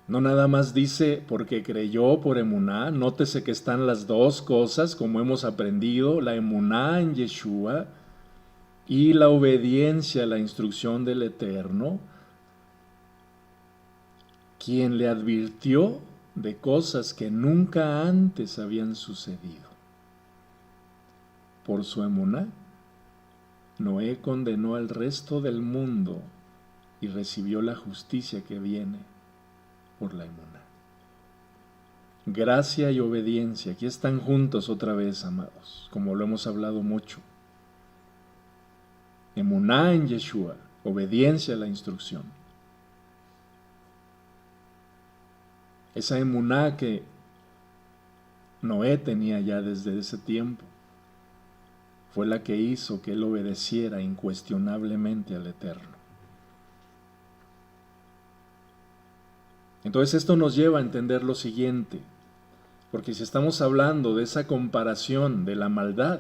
B: No nada más dice porque creyó por emuná, nótese que están las dos cosas como hemos aprendido, la emuná en Yeshua y la obediencia a la instrucción del Eterno, quien le advirtió de cosas que nunca antes habían sucedido. Por su emuná, Noé condenó al resto del mundo y recibió la justicia que viene por la emuná. Gracia y obediencia, aquí están juntos otra vez, amados, como lo hemos hablado mucho. Emuná en Yeshua, obediencia a la instrucción. Esa emuná que Noé tenía ya desde ese tiempo fue la que hizo que él obedeciera incuestionablemente al Eterno. Entonces esto nos lleva a entender lo siguiente, porque si estamos hablando de esa comparación de la maldad,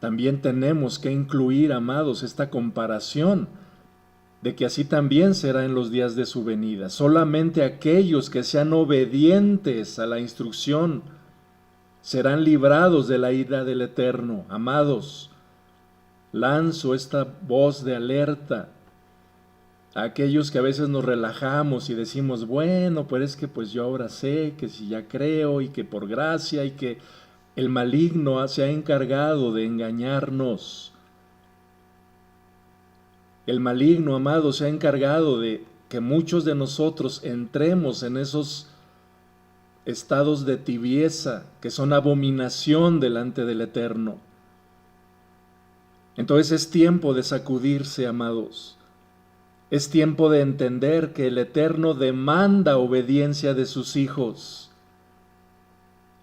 B: también tenemos que incluir, amados, esta comparación de que así también será en los días de su venida. Solamente aquellos que sean obedientes a la instrucción serán librados de la ira del Eterno. Amados, lanzo esta voz de alerta a aquellos que a veces nos relajamos y decimos, bueno, pero es que pues yo ahora sé que si ya creo y que por gracia y que el maligno se ha encargado de engañarnos. El maligno, amado, se ha encargado de que muchos de nosotros entremos en esos estados de tibieza que son abominación delante del Eterno. Entonces es tiempo de sacudirse, amados. Es tiempo de entender que el Eterno demanda obediencia de sus hijos,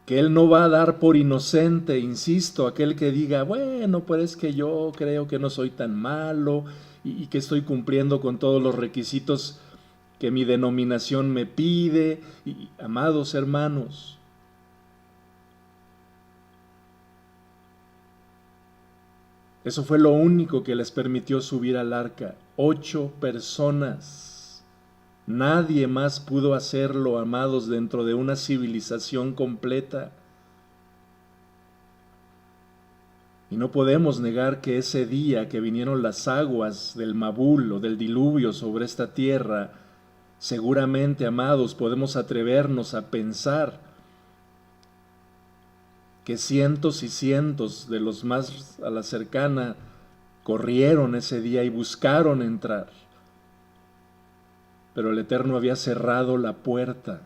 B: que Él no va a dar por inocente, insisto, aquel que diga, bueno, pues es que yo creo que no soy tan malo y que estoy cumpliendo con todos los requisitos que mi denominación me pide. Y, amados hermanos, eso fue lo único que les permitió subir al arca. 8 personas. Nadie más pudo hacerlo, amados, dentro de una civilización completa. Y no podemos negar que ese día que vinieron las aguas del Mabul o del diluvio sobre esta tierra, seguramente, amados, podemos atrevernos a pensar que cientos y cientos de los más a la cercana corrieron ese día y buscaron entrar. Pero el Eterno había cerrado la puerta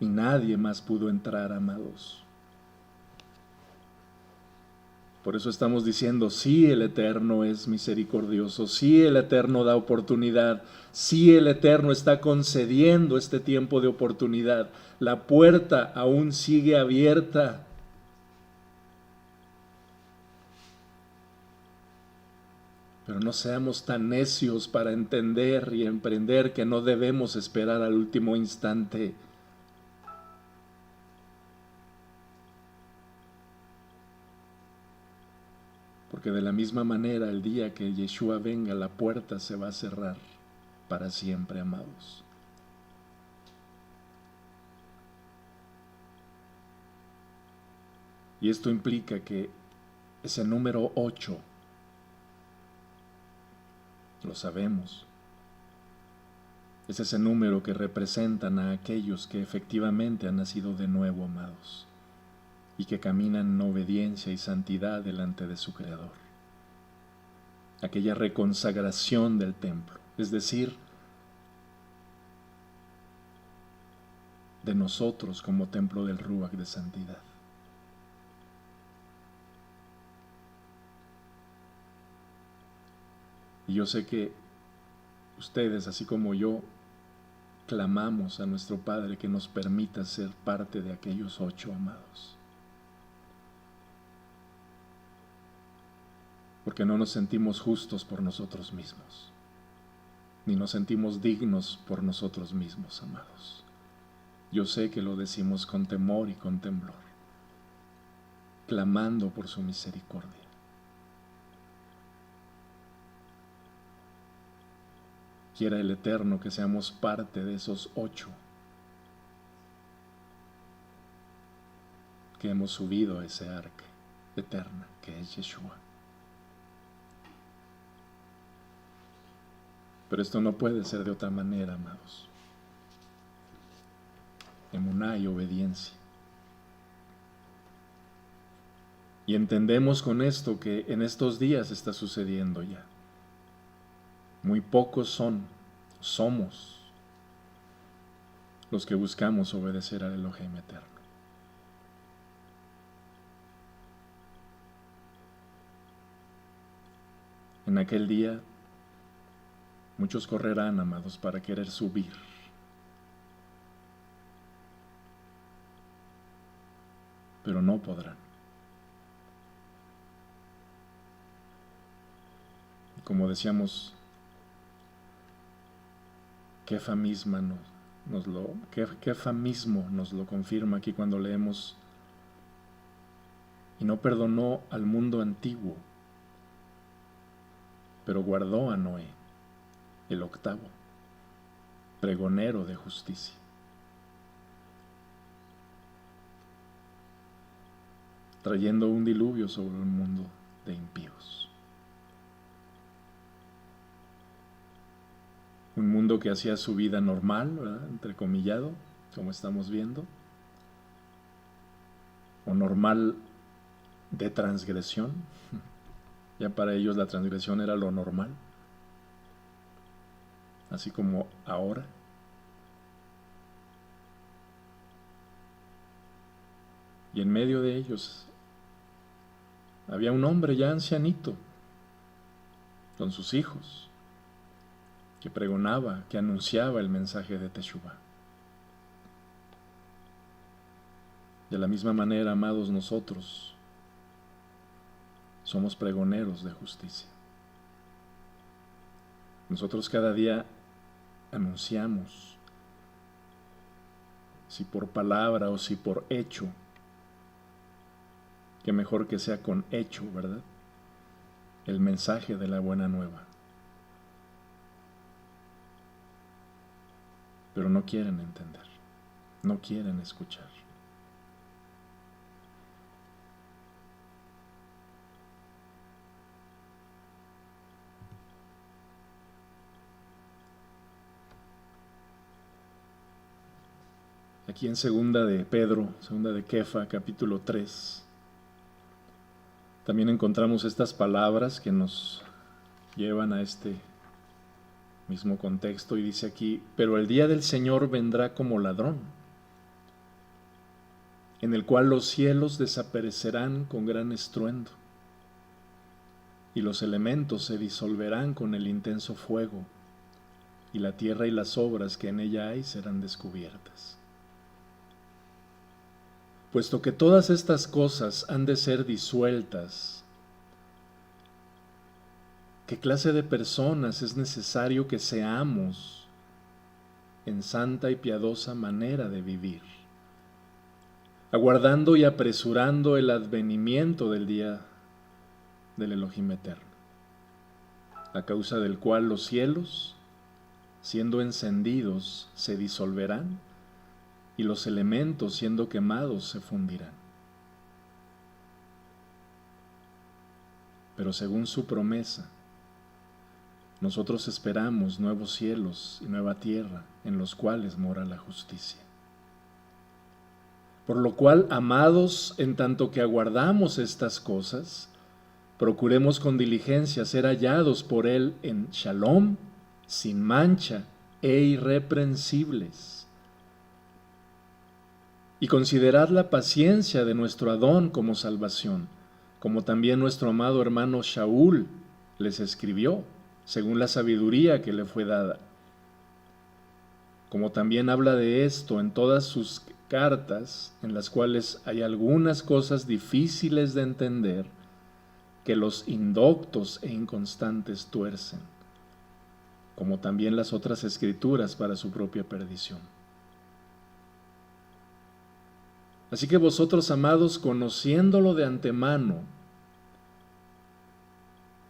B: y nadie más pudo entrar, amados. Por eso estamos diciendo, sí, el Eterno es misericordioso, sí, el Eterno da oportunidad, sí, el Eterno está concediendo este tiempo de oportunidad. La puerta aún sigue abierta. Pero no seamos tan necios para entender y emprender que no debemos esperar al último instante. Porque de la misma manera, el día que Yeshua venga, la puerta se va a cerrar para siempre, amados. Y esto implica que ese número 8, lo sabemos, es ese número que representan a aquellos que efectivamente han nacido de nuevo, amados, y que caminan en obediencia y santidad delante de su Creador. Aquella reconsagración del templo, es decir, de nosotros como templo del Ruach de santidad. Y yo sé que ustedes, así como yo, clamamos a nuestro Padre que nos permita ser parte de aquellos 8, amados. Porque no nos sentimos justos por nosotros mismos, ni nos sentimos dignos por nosotros mismos, amados. Yo sé que lo decimos con temor y con temblor, clamando por su misericordia. quiera el Eterno que seamos parte de esos 8 que hemos subido a ese arca eterna que es Yeshua. Pero esto no puede ser de otra manera, amados. Emuná y obediencia. Y entendemos con esto que en estos días está sucediendo ya. Muy pocos somos los que buscamos obedecer al Elohim eterno. En aquel día, muchos correrán, amados, para querer subir. Pero no podrán. Como decíamos, Kefa mismo nos lo confirma aquí cuando leemos: y no perdonó al mundo antiguo, pero guardó a Noé, el octavo, pregonero de justicia. Trayendo un diluvio sobre un mundo de impíos. Un mundo que hacía su vida normal, ¿verdad?, entrecomillado, como estamos viendo, o normal de transgresión. Ya para ellos la transgresión era lo normal, así como ahora. Y en medio de ellos había un hombre ya ancianito, con sus hijos, que pregonaba, que anunciaba el mensaje de Teshuvá. De la misma manera, amados, nosotros somos pregoneros de justicia. Nosotros cada día anunciamos, si por palabra o si por hecho, que mejor que sea con hecho, ¿verdad?, el mensaje de la buena nueva. Pero no quieren entender, no quieren escuchar. Aquí en segunda de Pedro, segunda de Kefa, capítulo 3, también encontramos estas palabras que nos llevan a este mismo contexto, y dice aquí: pero el día del Señor vendrá como ladrón, en el cual los cielos desaparecerán con gran estruendo, y los elementos se disolverán con el intenso fuego, y la tierra y las obras que en ella hay serán descubiertas. Puesto que todas estas cosas han de ser disueltas, ¿qué clase de personas es necesario que seamos en santa y piadosa manera de vivir, aguardando y apresurando el advenimiento del día del Elohim eterno, a causa del cual los cielos, siendo encendidos, se disolverán, y los elementos, siendo quemados, se fundirán? Pero según su promesa, nosotros esperamos nuevos cielos y nueva tierra, en los cuales mora la justicia. Por lo cual, amados, en tanto que aguardamos estas cosas, procuremos con diligencia ser hallados por Él en Shalom, sin mancha e irreprensibles. Y considerad la paciencia de nuestro Adón como salvación, como también nuestro amado hermano Shaul les escribió, según la sabiduría que le fue dada. Como también habla de esto en todas sus cartas, en las cuales hay algunas cosas difíciles de entender, que los indoctos e inconstantes tuercen, como también las otras escrituras para su propia perdición. Así que vosotros, amados, conociéndolo de antemano,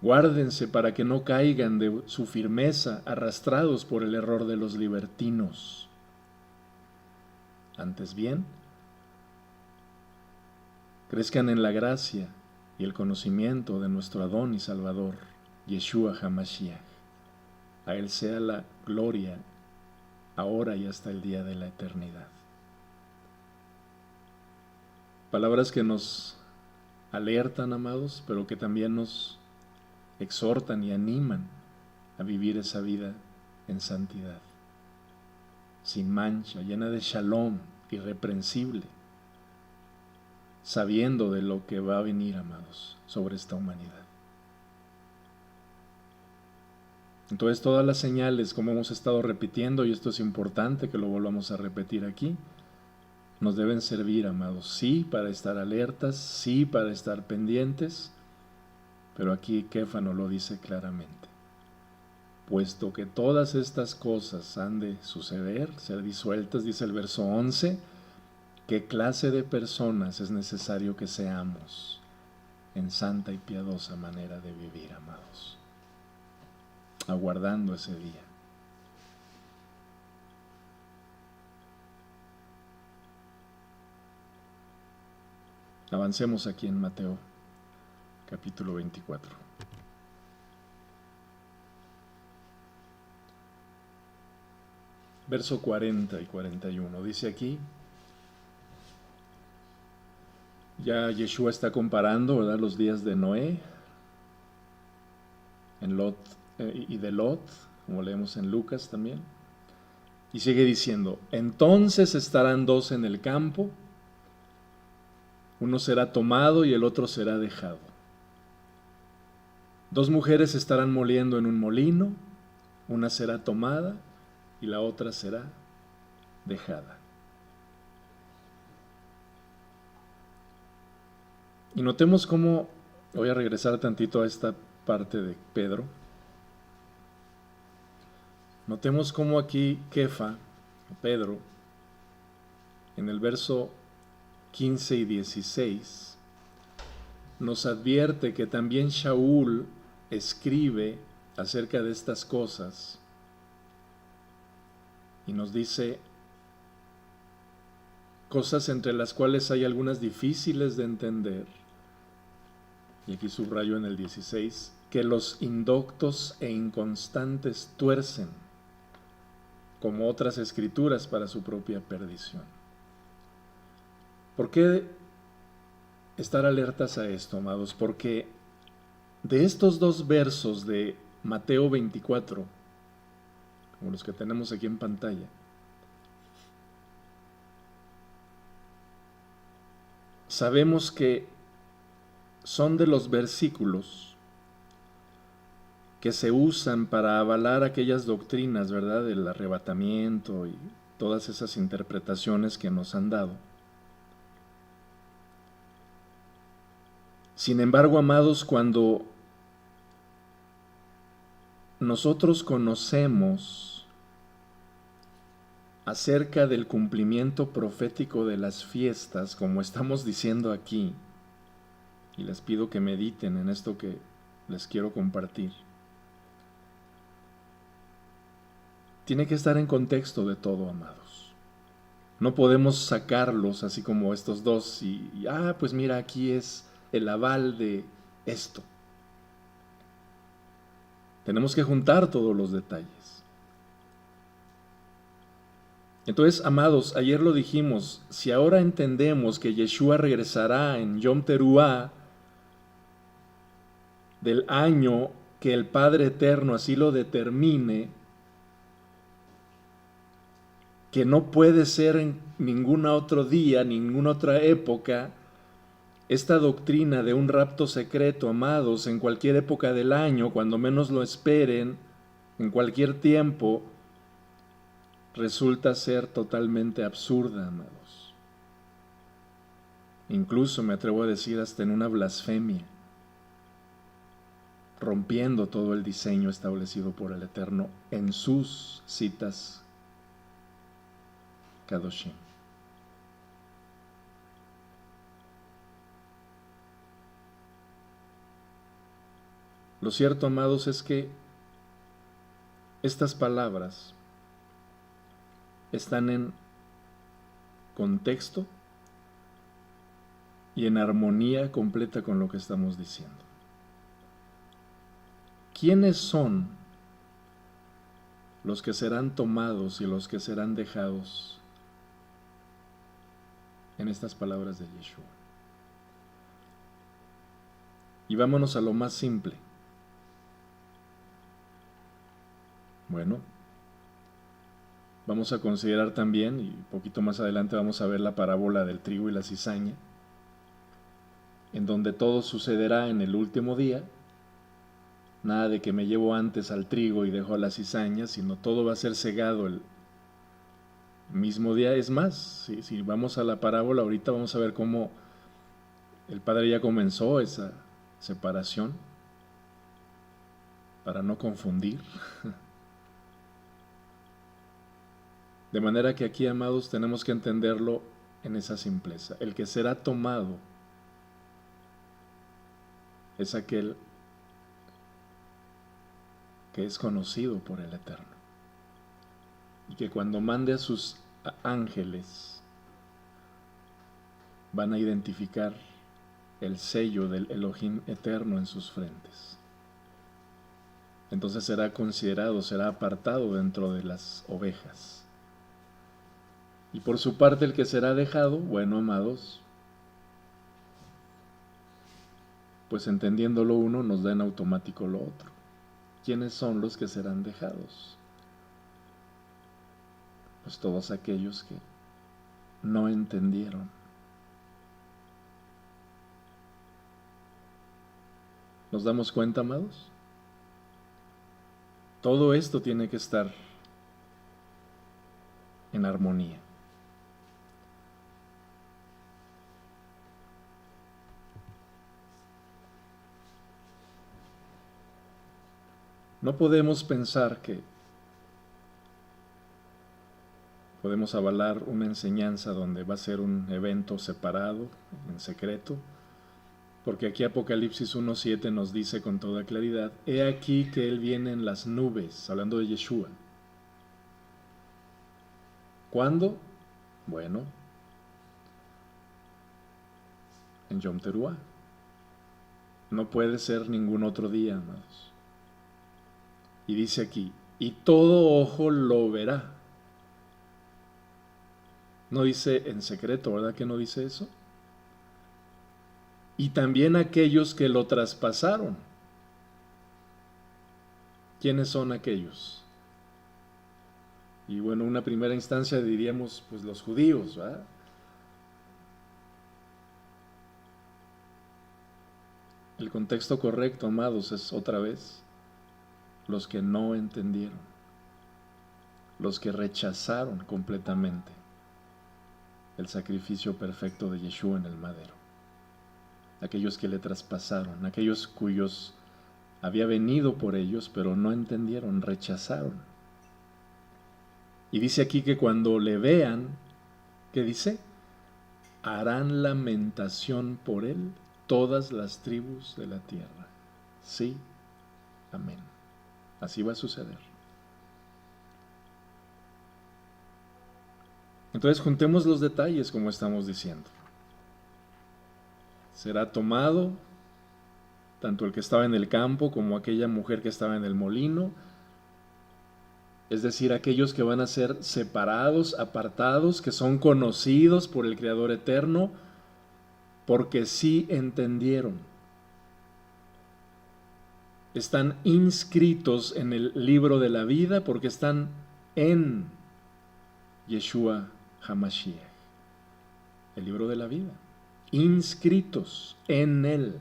B: Guárdense para que no caigan de su firmeza, arrastrados por el error de los libertinos. Antes bien, crezcan en la gracia y el conocimiento de nuestro Adón y Salvador, Yeshua HaMashiach. A Él sea la gloria, ahora y hasta el día de la eternidad. Palabras que nos alertan, amados, pero que también nos exhortan y animan a vivir esa vida en santidad, sin mancha, llena de shalom, irreprensible, sabiendo de lo que va a venir, amados, sobre esta humanidad. Entonces todas las señales, como hemos estado repitiendo, y esto es importante que lo volvamos a repetir aquí, nos deben servir, amados, sí para estar alertas, sí para estar pendientes, pero aquí Kefa nos lo dice claramente. Puesto que todas estas cosas han de suceder, ser disueltas, dice el verso 11, ¿qué clase de personas es necesario que seamos en santa y piadosa manera de vivir, amados? Aguardando ese día. Avancemos aquí en Mateo, capítulo 24. Verso 40 y 41. Dice aquí, ya Yeshua está comparando, ¿verdad?, los días de Noé en Lot, y de Lot, como leemos en Lucas también. Y sigue diciendo, entonces estarán dos en el campo, uno será tomado y el otro será dejado. Dos mujeres estarán moliendo en un molino, una será tomada y la otra será dejada. Y notemos cómo, voy a regresar tantito a esta parte de Pedro, notemos cómo aquí Kefa, Pedro, en el verso 15 y 16, nos advierte que también Shaul escribe acerca de estas cosas y nos dice cosas entre las cuales hay algunas difíciles de entender, y aquí subrayo en el 16, que los indoctos e inconstantes tuercen, como otras escrituras, para su propia perdición. ¿Por qué estar alertas a esto, amados? Porque de estos dos versos de Mateo 24, como los que tenemos aquí en pantalla, sabemos que son de los versículos que se usan para avalar aquellas doctrinas, ¿verdad?, del arrebatamiento y todas esas interpretaciones que nos han dado. Sin embargo, amados, cuando nosotros conocemos acerca del cumplimiento profético de las fiestas, como estamos diciendo aquí, y les pido que mediten en esto que les quiero compartir, tiene que estar en contexto de todo, amados. No podemos sacarlos así como estos dos y pues mira, aquí es el aval de esto. Tenemos que juntar todos los detalles. Entonces, amados, ayer lo dijimos, si ahora entendemos que Yeshua regresará en Yom Teruah del año que el Padre Eterno así lo determine, que no puede ser en ningún otro día, ninguna otra época, esta doctrina de un rapto secreto, amados, en cualquier época del año, cuando menos lo esperen, en cualquier tiempo, resulta ser totalmente absurda, amados. Incluso me atrevo a decir hasta en una blasfemia, rompiendo todo el diseño establecido por el Eterno en sus citas Kadoshim. Lo cierto, amados, es que estas palabras están en contexto y en armonía completa con lo que estamos diciendo. ¿Quiénes son los que serán tomados y los que serán dejados en estas palabras de Yeshua? Y vámonos a lo más simple. Bueno, vamos a considerar también, y un poquito más adelante vamos a ver la parábola del trigo y la cizaña, en donde todo sucederá en el último día. Nada de que me llevo antes al trigo y dejo a la cizaña, sino todo va a ser segado el mismo día. Es más, si vamos a la parábola, ahorita vamos a ver cómo el Padre ya comenzó esa separación para no confundir. De manera que aquí, amados, tenemos que entenderlo en esa simpleza. El que será tomado es aquel que es conocido por el Eterno, y que cuando mande a sus ángeles van a identificar el sello del Elohim eterno en sus frentes. Entonces será considerado, será apartado dentro de las ovejas. Y por su parte el que será dejado, bueno, amados, pues entendiéndolo uno nos da en automático lo otro. ¿Quiénes son los que serán dejados? Pues todos aquellos que no entendieron. ¿Nos damos cuenta, amados? Todo esto tiene que estar en armonía. No podemos pensar que podemos avalar una enseñanza donde va a ser un evento separado, en secreto, porque aquí Apocalipsis 1:7 nos dice con toda claridad: he aquí que Él viene en las nubes, hablando de Yeshua. ¿Cuándo? Bueno, en Yom Teruah. No puede ser ningún otro día, amados. Y dice aquí, y todo ojo lo verá. No dice en secreto, ¿verdad que no dice eso? Y también aquellos que lo traspasaron. ¿Quiénes son aquellos? Y bueno, una primera instancia diríamos, pues los judíos, ¿verdad? El contexto correcto, amados, es otra vez los que no entendieron, los que rechazaron completamente el sacrificio perfecto de Yeshua en el madero, aquellos que le traspasaron, aquellos cuyos había venido por ellos, pero no entendieron, rechazaron. Y dice aquí que cuando le vean, ¿qué dice? Harán lamentación por él todas las tribus de la tierra. Sí, amén. Así va a suceder. Entonces juntemos los detalles como estamos diciendo. Será tomado tanto el que estaba en el campo como aquella mujer que estaba en el molino, es decir, aquellos que van a ser separados, apartados, que son conocidos por el Creador eterno, porque sí entendieron. Están inscritos en el libro de la vida porque están en Yeshua HaMashiach, el libro de la vida, inscritos en él.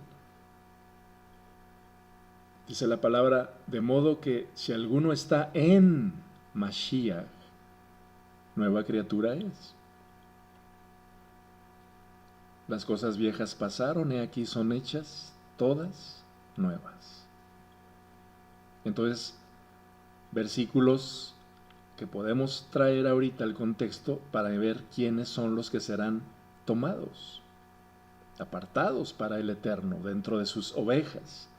B: Dice la palabra, de modo que si alguno está en Mashiach, nueva criatura es. Las cosas viejas pasaron, y aquí son hechas todas nuevas. Entonces, versículos que podemos traer ahorita al contexto para ver quiénes son los que serán tomados, apartados para el Eterno, dentro de sus ovejas.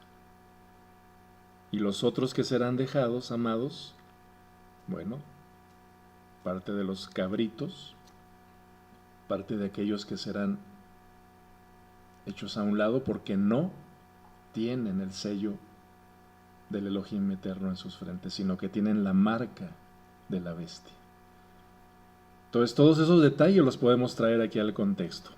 B: Y los otros que serán dejados, amados, bueno, parte de los cabritos, parte de aquellos que serán hechos a un lado porque no tienen el sello del Elohim eterno en sus frentes, sino que tienen la marca de la bestia. Entonces, todos esos detalles los podemos traer aquí al contexto.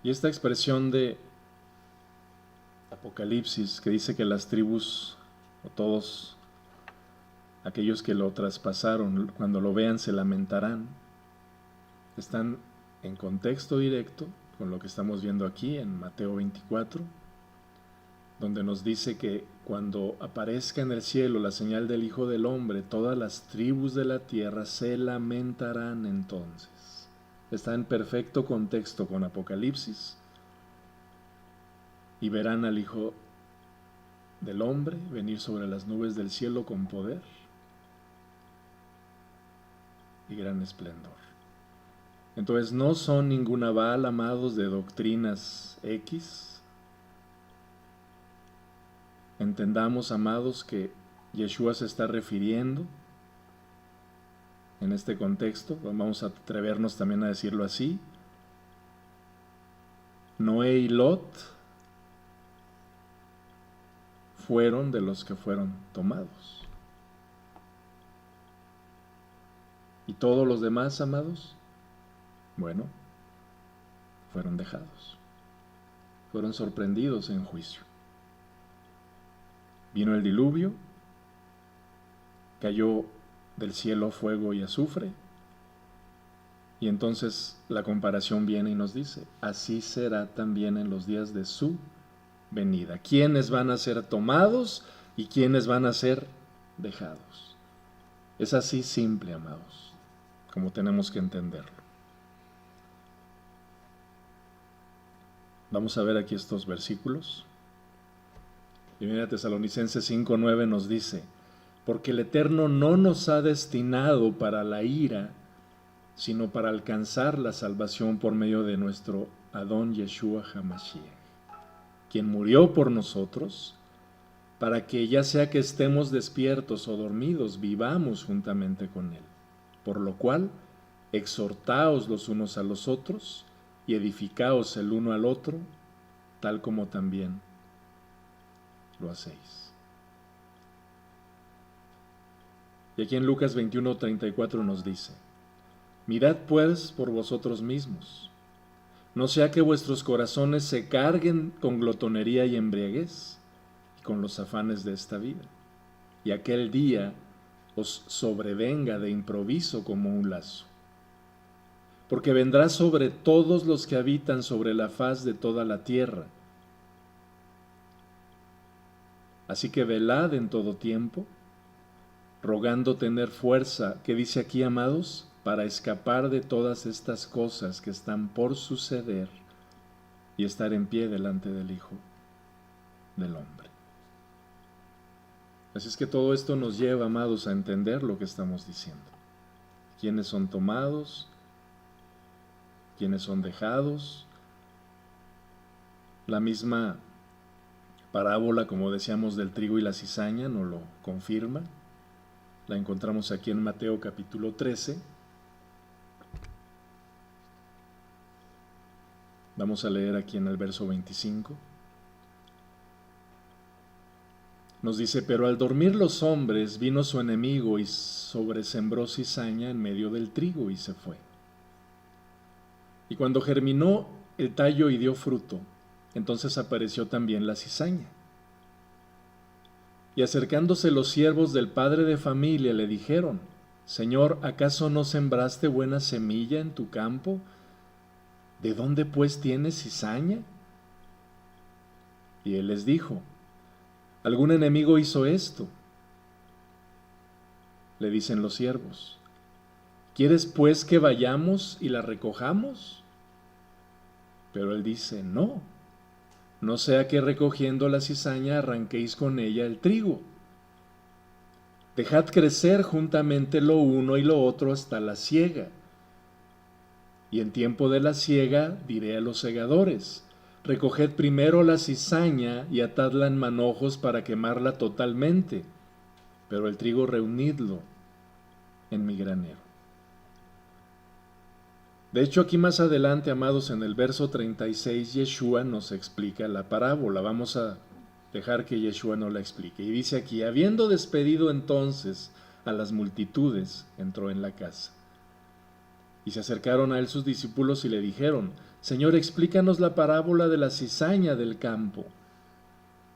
B: Y esta expresión de Apocalipsis, que dice que las tribus, o todos aquellos que lo traspasaron, cuando lo vean se lamentarán, están en contexto directo con lo que estamos viendo aquí en Mateo 24, donde nos dice que cuando aparezca en el cielo la señal del Hijo del Hombre, todas las tribus de la tierra se lamentarán entonces. Está en perfecto contexto con Apocalipsis, y verán al Hijo del Hombre venir sobre las nubes del cielo con poder y gran esplendor. Entonces no son ningún aval, amados, de doctrinas X. Entendamos, amados, que Yeshua se está refiriendo en este contexto, vamos a atrevernos también a decirlo así, Noé y Lot fueron de los que fueron tomados. ¿Y todos los demás, amados? Bueno, fueron dejados, fueron sorprendidos en juicio. Vino el diluvio, cayó del cielo fuego y azufre, y entonces la comparación viene y nos dice, así será también en los días de su venida. ¿Quiénes van a ser tomados y quiénes van a ser dejados? Es así simple, amados, como tenemos que entenderlo. Vamos a ver aquí estos versículos. 1 Tesalonicenses 5:9 nos dice, porque el Eterno no nos ha destinado para la ira, sino para alcanzar la salvación por medio de nuestro Adón Yeshua HaMashiach, quien murió por nosotros, para que ya sea que estemos despiertos o dormidos, vivamos juntamente con Él. Por lo cual, exhortaos los unos a los otros y edificaos el uno al otro, tal como también lo hacéis. Y aquí en Lucas 21:34 nos dice, mirad pues por vosotros mismos, no sea que vuestros corazones se carguen con glotonería y embriaguez, y con los afanes de esta vida, y aquel día os sobrevenga de improviso como un lazo. Porque vendrá sobre todos los que habitan sobre la faz de toda la tierra. Así que velad en todo tiempo, rogando tener fuerza, que dice aquí, amados, para escapar de todas estas cosas que están por suceder y estar en pie delante del Hijo del Hombre. Así es que todo esto nos lleva, amados, a entender lo que estamos diciendo. ¿Quiénes son tomados? ¿Quiénes son dejados? La misma parábola, como decíamos, del trigo y la cizaña nos lo confirma. La encontramos aquí en Mateo capítulo 13. Vamos a leer aquí en el verso 25. Nos dice, pero al dormir los hombres vino su enemigo y sobresembró cizaña en medio del trigo y se fue. Y cuando germinó el tallo y dio fruto, entonces apareció también la cizaña. Y acercándose los siervos del padre de familia le dijeron, Señor, ¿acaso no sembraste buena semilla en tu campo? ¿De dónde pues tienes cizaña? Y él les dijo, ¿algún enemigo hizo esto? Le dicen los siervos, ¿quieres pues que vayamos y la recojamos? Pero él dice, no sea que recogiendo la cizaña arranquéis con ella el trigo. Dejad crecer juntamente lo uno y lo otro hasta la siega. Y en tiempo de la siega diré a los segadores: recoged primero la cizaña y atadla en manojos para quemarla totalmente, pero el trigo reunidlo en mi granero. De hecho, aquí más adelante, amados, en el verso 36, Yeshua nos explica la parábola. Vamos a dejar que Yeshua nos la explique. Y dice aquí: habiendo despedido entonces a las multitudes, entró en la casa. Y se acercaron a él sus discípulos y le dijeron: Señor, explícanos la parábola de la cizaña del campo.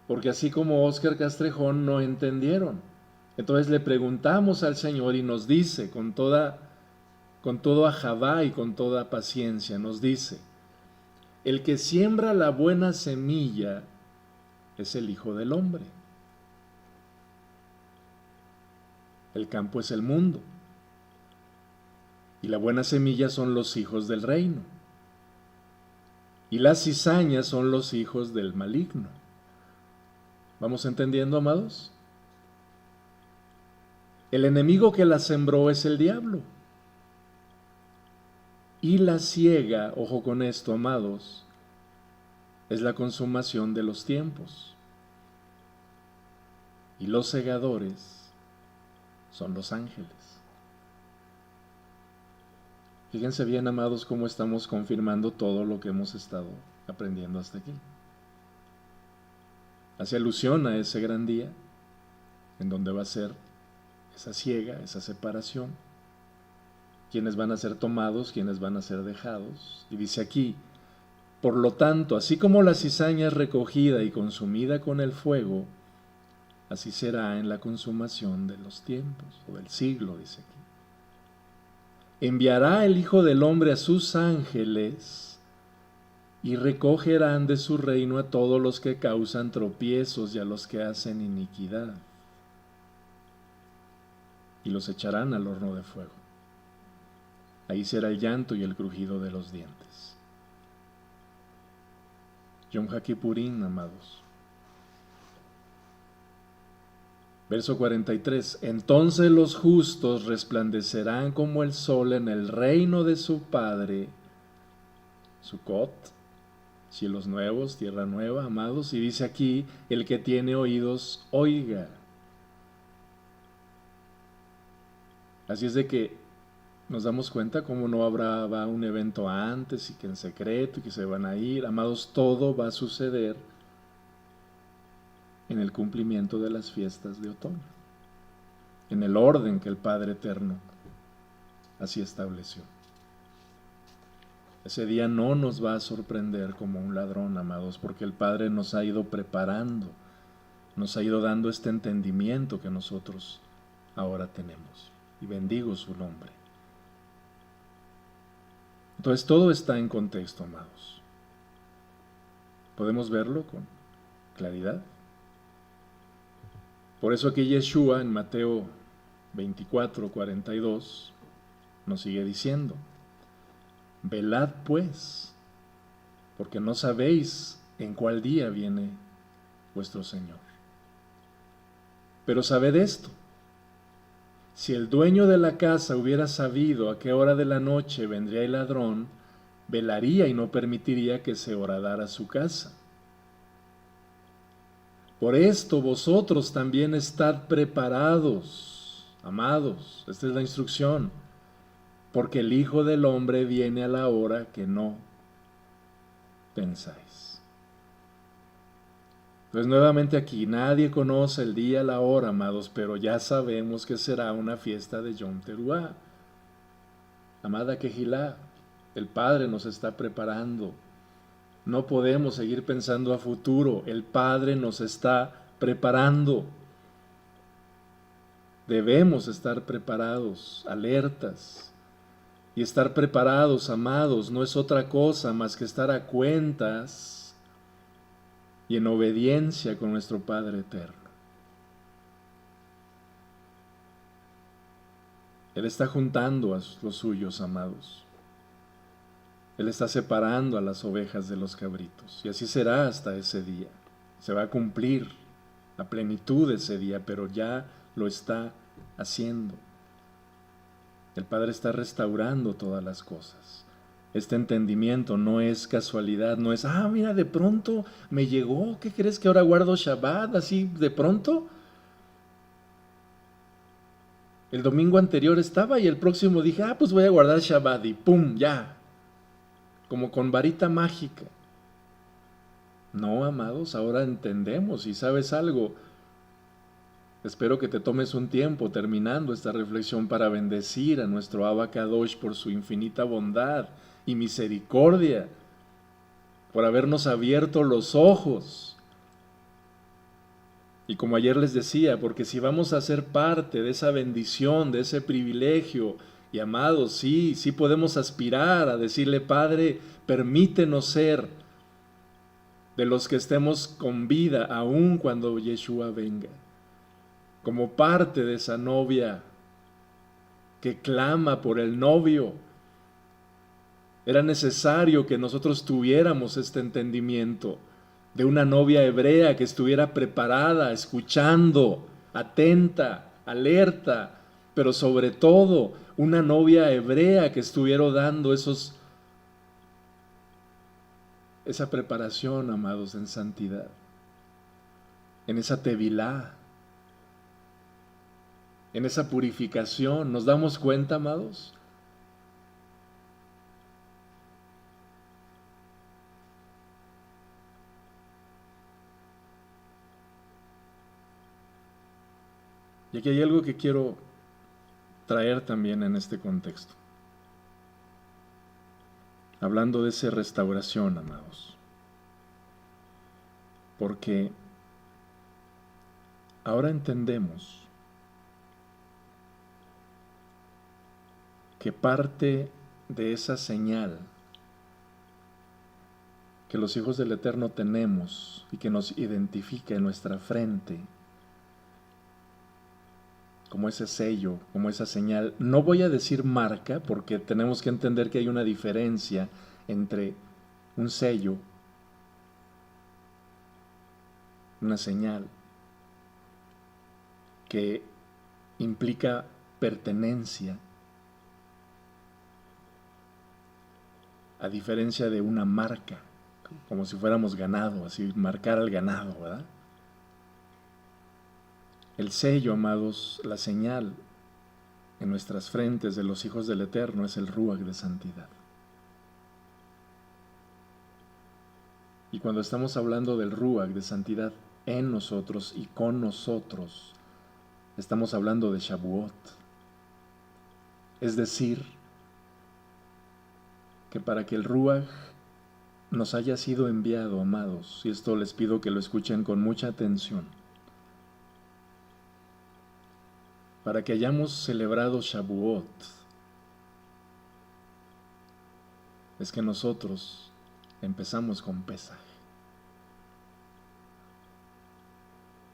B: Porque así como Óscar Castrejón no entendieron. Entonces le preguntamos al Señor y nos dice con todo ajabá y con toda paciencia, nos dice: el que siembra la buena semilla es el Hijo del Hombre. El campo es el mundo. Y la buena semilla son los hijos del reino. Y las cizañas son los hijos del maligno. ¿Vamos entendiendo, amados? El enemigo que la sembró es el diablo. Y la siega, ojo con esto, amados, es la consumación de los tiempos. Y los segadores son los ángeles. Fíjense bien, amados, cómo estamos confirmando todo lo que hemos estado aprendiendo hasta aquí. Hace alusión a ese gran día en donde va a ser esa siega, esa separación. Quienes van a ser tomados, quienes van a ser dejados. Y dice aquí: por lo tanto, así como la cizaña es recogida y consumida con el fuego, así será en la consumación de los tiempos, o del siglo, dice aquí. Enviará el Hijo del Hombre a sus ángeles y recogerán de su reino a todos los que causan tropiezos y a los que hacen iniquidad, y los echarán al horno de fuego. Ahí será el llanto y el crujido de los dientes. Yom HaKippurim, amados. Verso 43. Entonces los justos resplandecerán como el sol en el reino de su Padre. Sukkot, cielos nuevos, tierra nueva, amados. Y dice aquí: el que tiene oídos, oiga. Así es de que nos damos cuenta cómo no habrá un evento antes y que en secreto y que se van a ir. Amados, todo va a suceder en el cumplimiento de las fiestas de otoño, en el orden que el Padre Eterno así estableció. Ese día no nos va a sorprender como un ladrón, amados, porque el Padre nos ha ido preparando, nos ha ido dando este entendimiento que nosotros ahora tenemos. Y bendigo su nombre. Entonces todo está en contexto, amados. ¿Podemos verlo con claridad? Por eso aquí Yeshua en Mateo 24:42 nos sigue diciendo: velad pues, porque no sabéis en cuál día viene vuestro Señor. Pero sabed esto: si el dueño de la casa hubiera sabido a qué hora de la noche vendría el ladrón, velaría y no permitiría que se horadara su casa. Por esto vosotros también estad preparados, amados. Esta es la instrucción. Porque el Hijo del Hombre viene a la hora que no pensáis. Entonces nuevamente aquí, nadie conoce el día, la hora, amados, pero ya sabemos que será una fiesta de Yom Teruah. Amada Kehilá, el Padre nos está preparando. No podemos seguir pensando a futuro. El Padre nos está preparando. Debemos estar preparados, alertas. Y estar preparados, amados, no es otra cosa más que estar a cuentas y en obediencia con nuestro Padre Eterno. Él está juntando a los suyos, amados. Él está separando a las ovejas de los cabritos. Y así será hasta ese día. Se va a cumplir a plenitud ese día, pero ya lo está haciendo. El Padre está restaurando todas las cosas. Este entendimiento no es casualidad, no es, mira, de pronto me llegó, ¿qué crees que ahora guardo Shabbat? Así, de pronto. El domingo anterior estaba y el próximo dije, pues voy a guardar Shabbat y ¡pum! Ya. Como con varita mágica. No, amados, ahora entendemos y sabes algo. Espero que te tomes un tiempo terminando esta reflexión para bendecir a nuestro Abba Kadosh por su infinita bondad y misericordia, por habernos abierto los ojos. Y como ayer les decía, porque si vamos a ser parte de esa bendición, de ese privilegio, y amados, sí podemos aspirar a decirle, Padre, permítenos ser de los que estemos con vida aún cuando Yeshua venga, como parte de esa novia que clama por el novio. Era necesario que nosotros tuviéramos este entendimiento de una novia hebrea que estuviera preparada, escuchando, atenta, alerta, pero sobre todo una novia hebrea que estuviera dando esa preparación, amados, en santidad, en esa tevilá, en esa purificación. ¿Nos damos cuenta, amados? Y aquí hay algo que quiero traer también en este contexto. Hablando de esa restauración, amados. Porque ahora entendemos que parte de esa señal que los hijos del Eterno tenemos y que nos identifica en nuestra frente, como ese sello, como esa señal, no voy a decir marca, porque tenemos que entender que hay una diferencia entre un sello, una señal, que implica pertenencia, a diferencia de una marca, como si fuéramos ganado, así marcar al ganado, ¿verdad? El sello, amados, la señal en nuestras frentes de los hijos del Eterno es el Ruach de santidad. Y cuando estamos hablando del Ruach de santidad en nosotros y con nosotros, estamos hablando de Shavuot. Es decir, que para que el Ruach nos haya sido enviado, amados, y esto les pido que lo escuchen con mucha atención, para que hayamos celebrado Shavuot, es que nosotros empezamos con Pesaj.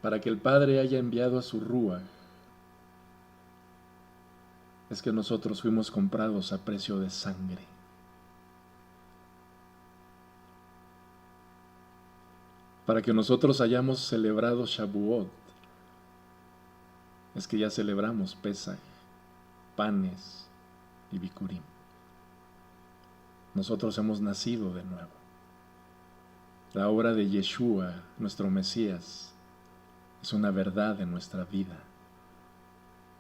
B: Para que el Padre haya enviado a su Ruach, es que nosotros fuimos comprados a precio de sangre. Para que nosotros hayamos celebrado Shavuot, es que ya celebramos Pesaj, panes y Bikurim. Nosotros hemos nacido de nuevo. La obra de Yeshua, nuestro Mesías, es una verdad en nuestra vida.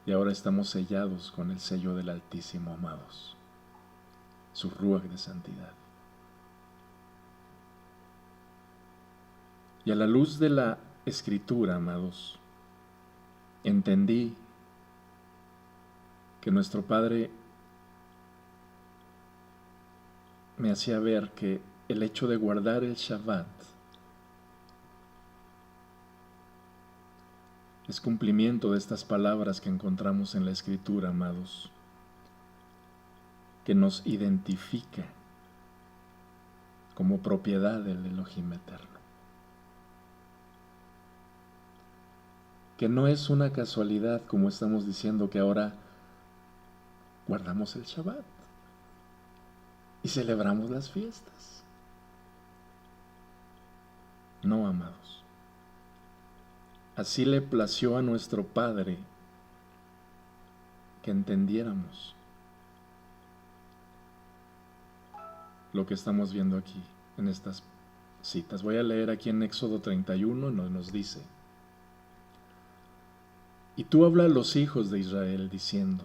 B: Y ahora estamos sellados con el sello del Altísimo, amados. Su Ruach de santidad. Y a la luz de la Escritura, amados, entendí que nuestro Padre me hacía ver que el hecho de guardar el Shabbat es cumplimiento de estas palabras que encontramos en la Escritura, amados, que nos identifica como propiedad del Elohim eterno. Que no es una casualidad, como estamos diciendo, que ahora guardamos el Shabbat y celebramos las fiestas. No, amados. Así le plació a nuestro Padre que entendiéramos lo que estamos viendo aquí en estas citas. Voy a leer aquí en Éxodo 31, nos dice: y tú habla a los hijos de Israel diciendo: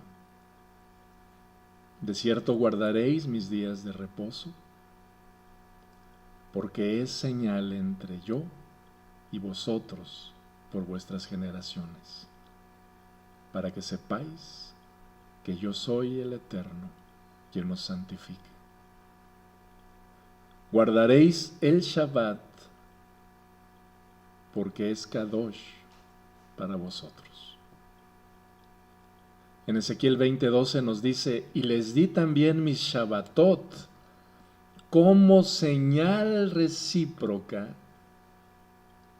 B: de cierto guardaréis mis días de reposo, porque es señal entre yo y vosotros por vuestras generaciones, para que sepáis que yo soy el Eterno, quien os santifique. Guardaréis el Shabbat, porque es Kadosh para vosotros. En Ezequiel 20:12 nos dice: y les di también mis Shabbatot como señal recíproca,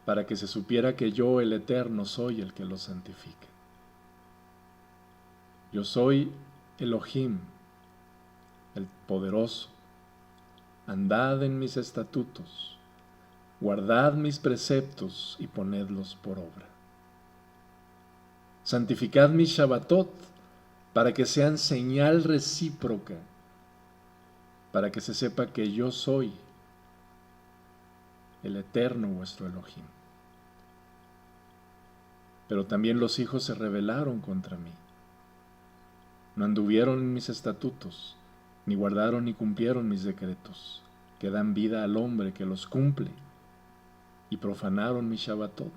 B: para que se supiera que yo, el Eterno, soy el que los santifica. Yo soy Elohim, el poderoso. Andad en mis estatutos, guardad mis preceptos y ponedlos por obra. Santificad mis Shabbatot, para que sean señal recíproca, para que se sepa que yo soy el Eterno vuestro Elohim. Pero también los hijos se rebelaron contra mí. No anduvieron en mis estatutos, ni guardaron ni cumplieron mis decretos, que dan vida al hombre que los cumple, y profanaron mi Shabbatot.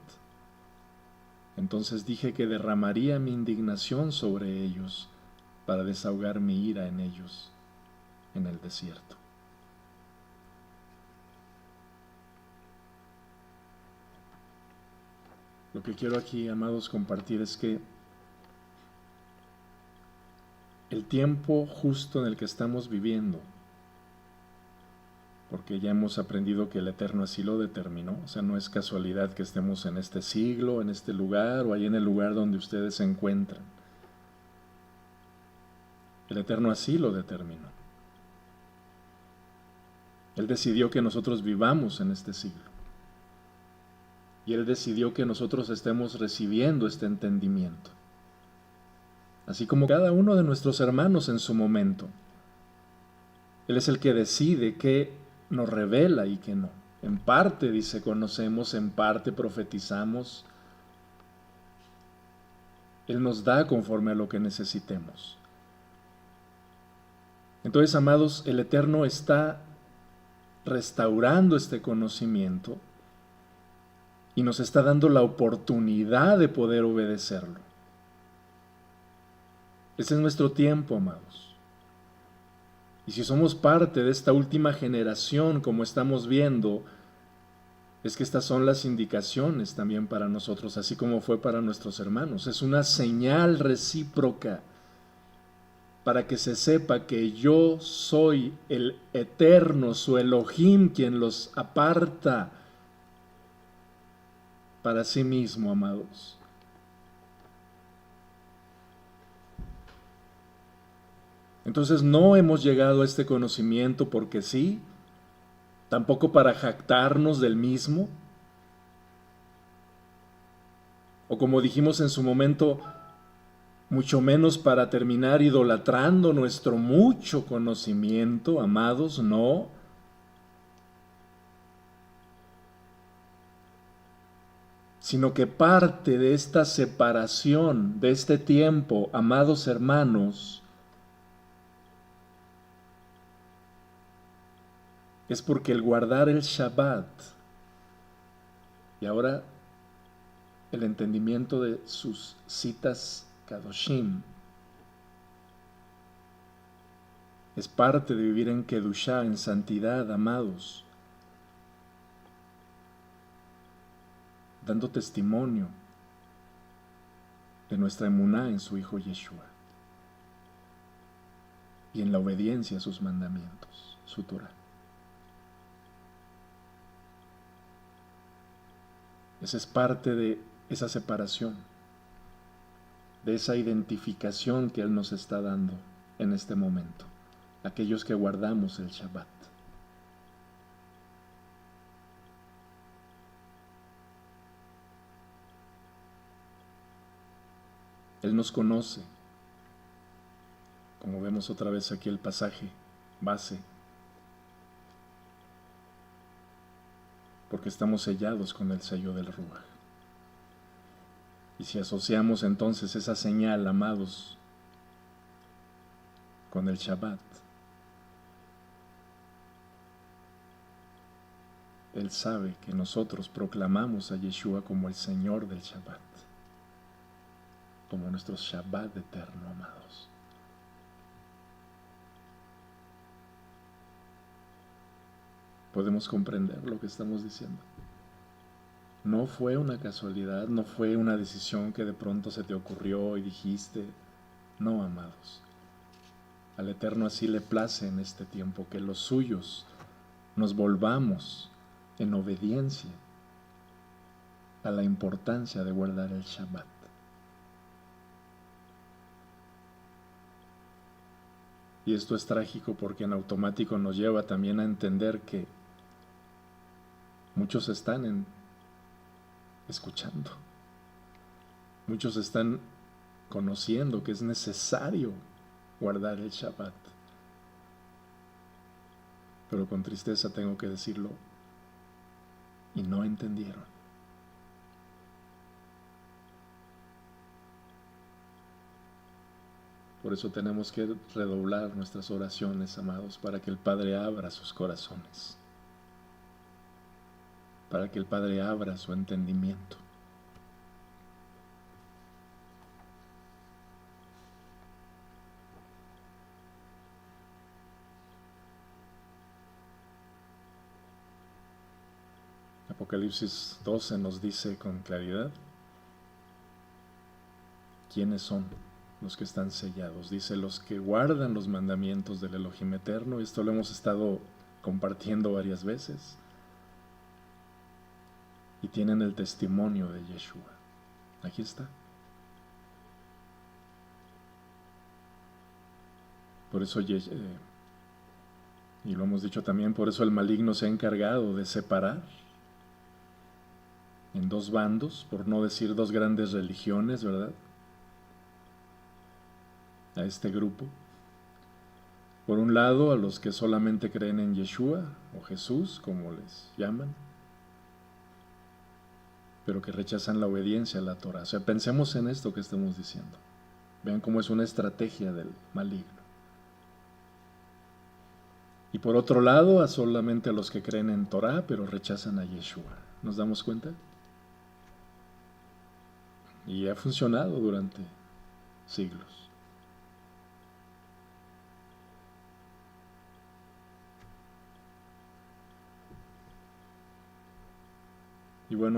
B: Entonces dije que derramaría mi indignación sobre ellos, para desahogar mi ira en ellos en el desierto. Lo que quiero aquí, amados, compartir es que el tiempo justo en el que estamos viviendo, porque ya hemos aprendido que el Eterno así lo determinó, o sea, no es casualidad que estemos en este siglo, en este lugar o ahí en el lugar donde ustedes se encuentran. El Eterno así lo determinó. Él decidió que nosotros vivamos en este siglo. Y Él decidió que nosotros estemos recibiendo este entendimiento. Así como cada uno de nuestros hermanos en su momento. Él es el que decide qué nos revela y qué no. En parte, dice, conocemos, en parte profetizamos. Él nos da conforme a lo que necesitemos. Entonces, amados, el Eterno está restaurando este conocimiento y nos está dando la oportunidad de poder obedecerlo. Ese es nuestro tiempo, amados. Y si somos parte de esta última generación, como estamos viendo, es que estas son las indicaciones también para nosotros, así como fue para nuestros hermanos. Es una señal recíproca para que se sepa que yo soy el Eterno, su Elohim, quien los aparta para sí mismo, amados. Entonces no hemos llegado a este conocimiento porque sí, tampoco para jactarnos del mismo, o como dijimos en su momento, mucho menos para terminar idolatrando nuestro mucho conocimiento, amados, no. Sino que parte de esta separación, de este tiempo, amados hermanos, es porque el guardar el Shabbat, y ahora el entendimiento de sus citas Kadoshim, es parte de vivir en Kedushá, en santidad, amados, dando testimonio de nuestra emuná en su Hijo Yeshua y en la obediencia a sus mandamientos, su Torah. Esa es parte de esa separación, de esa identificación que Él nos está dando en este momento, aquellos que guardamos el Shabbat. Él nos conoce como vemos otra vez aquí el pasaje base, porque estamos sellados con el sello del Ruaj. Y si asociamos entonces esa señal, amados, con el Shabbat, Él sabe que nosotros proclamamos a Yeshua como el Señor del Shabbat, como nuestro Shabbat eterno, amados. Podemos comprender lo que estamos diciendo. No fue una casualidad, no fue una decisión que de pronto se te ocurrió y dijiste. No, amados. Al Eterno así le place en este tiempo que los suyos nos volvamos en obediencia a la importancia de guardar el Shabbat. Y esto es trágico porque en automático nos lleva también a entender que muchos están escuchando, muchos están conociendo que es necesario guardar el Shabbat, pero con tristeza tengo que decirlo, y no entendieron. Por eso tenemos que redoblar nuestras oraciones, amados, para que el Padre abra sus corazones, para que el Padre abra su entendimiento. Apocalipsis 12 nos dice con claridad quiénes son los que están sellados. Dice, los que guardan los mandamientos del Elohim eterno. Esto lo hemos estado compartiendo varias veces. Y tienen el testimonio de Yeshua. Aquí está. Por eso, y lo hemos dicho también, por eso el maligno se ha encargado de separar en dos bandos, por no decir dos grandes religiones, ¿verdad? A este grupo. Por un lado, a los que solamente creen en Yeshua, o Jesús, como les llaman, pero que rechazan la obediencia a la Torah. O sea, pensemos en esto que estamos diciendo. Vean cómo es una estrategia del maligno. Y por otro lado, a solamente a los que creen en Torah, pero rechazan a Yeshua. ¿Nos damos cuenta? Y ha funcionado durante siglos. Y bueno,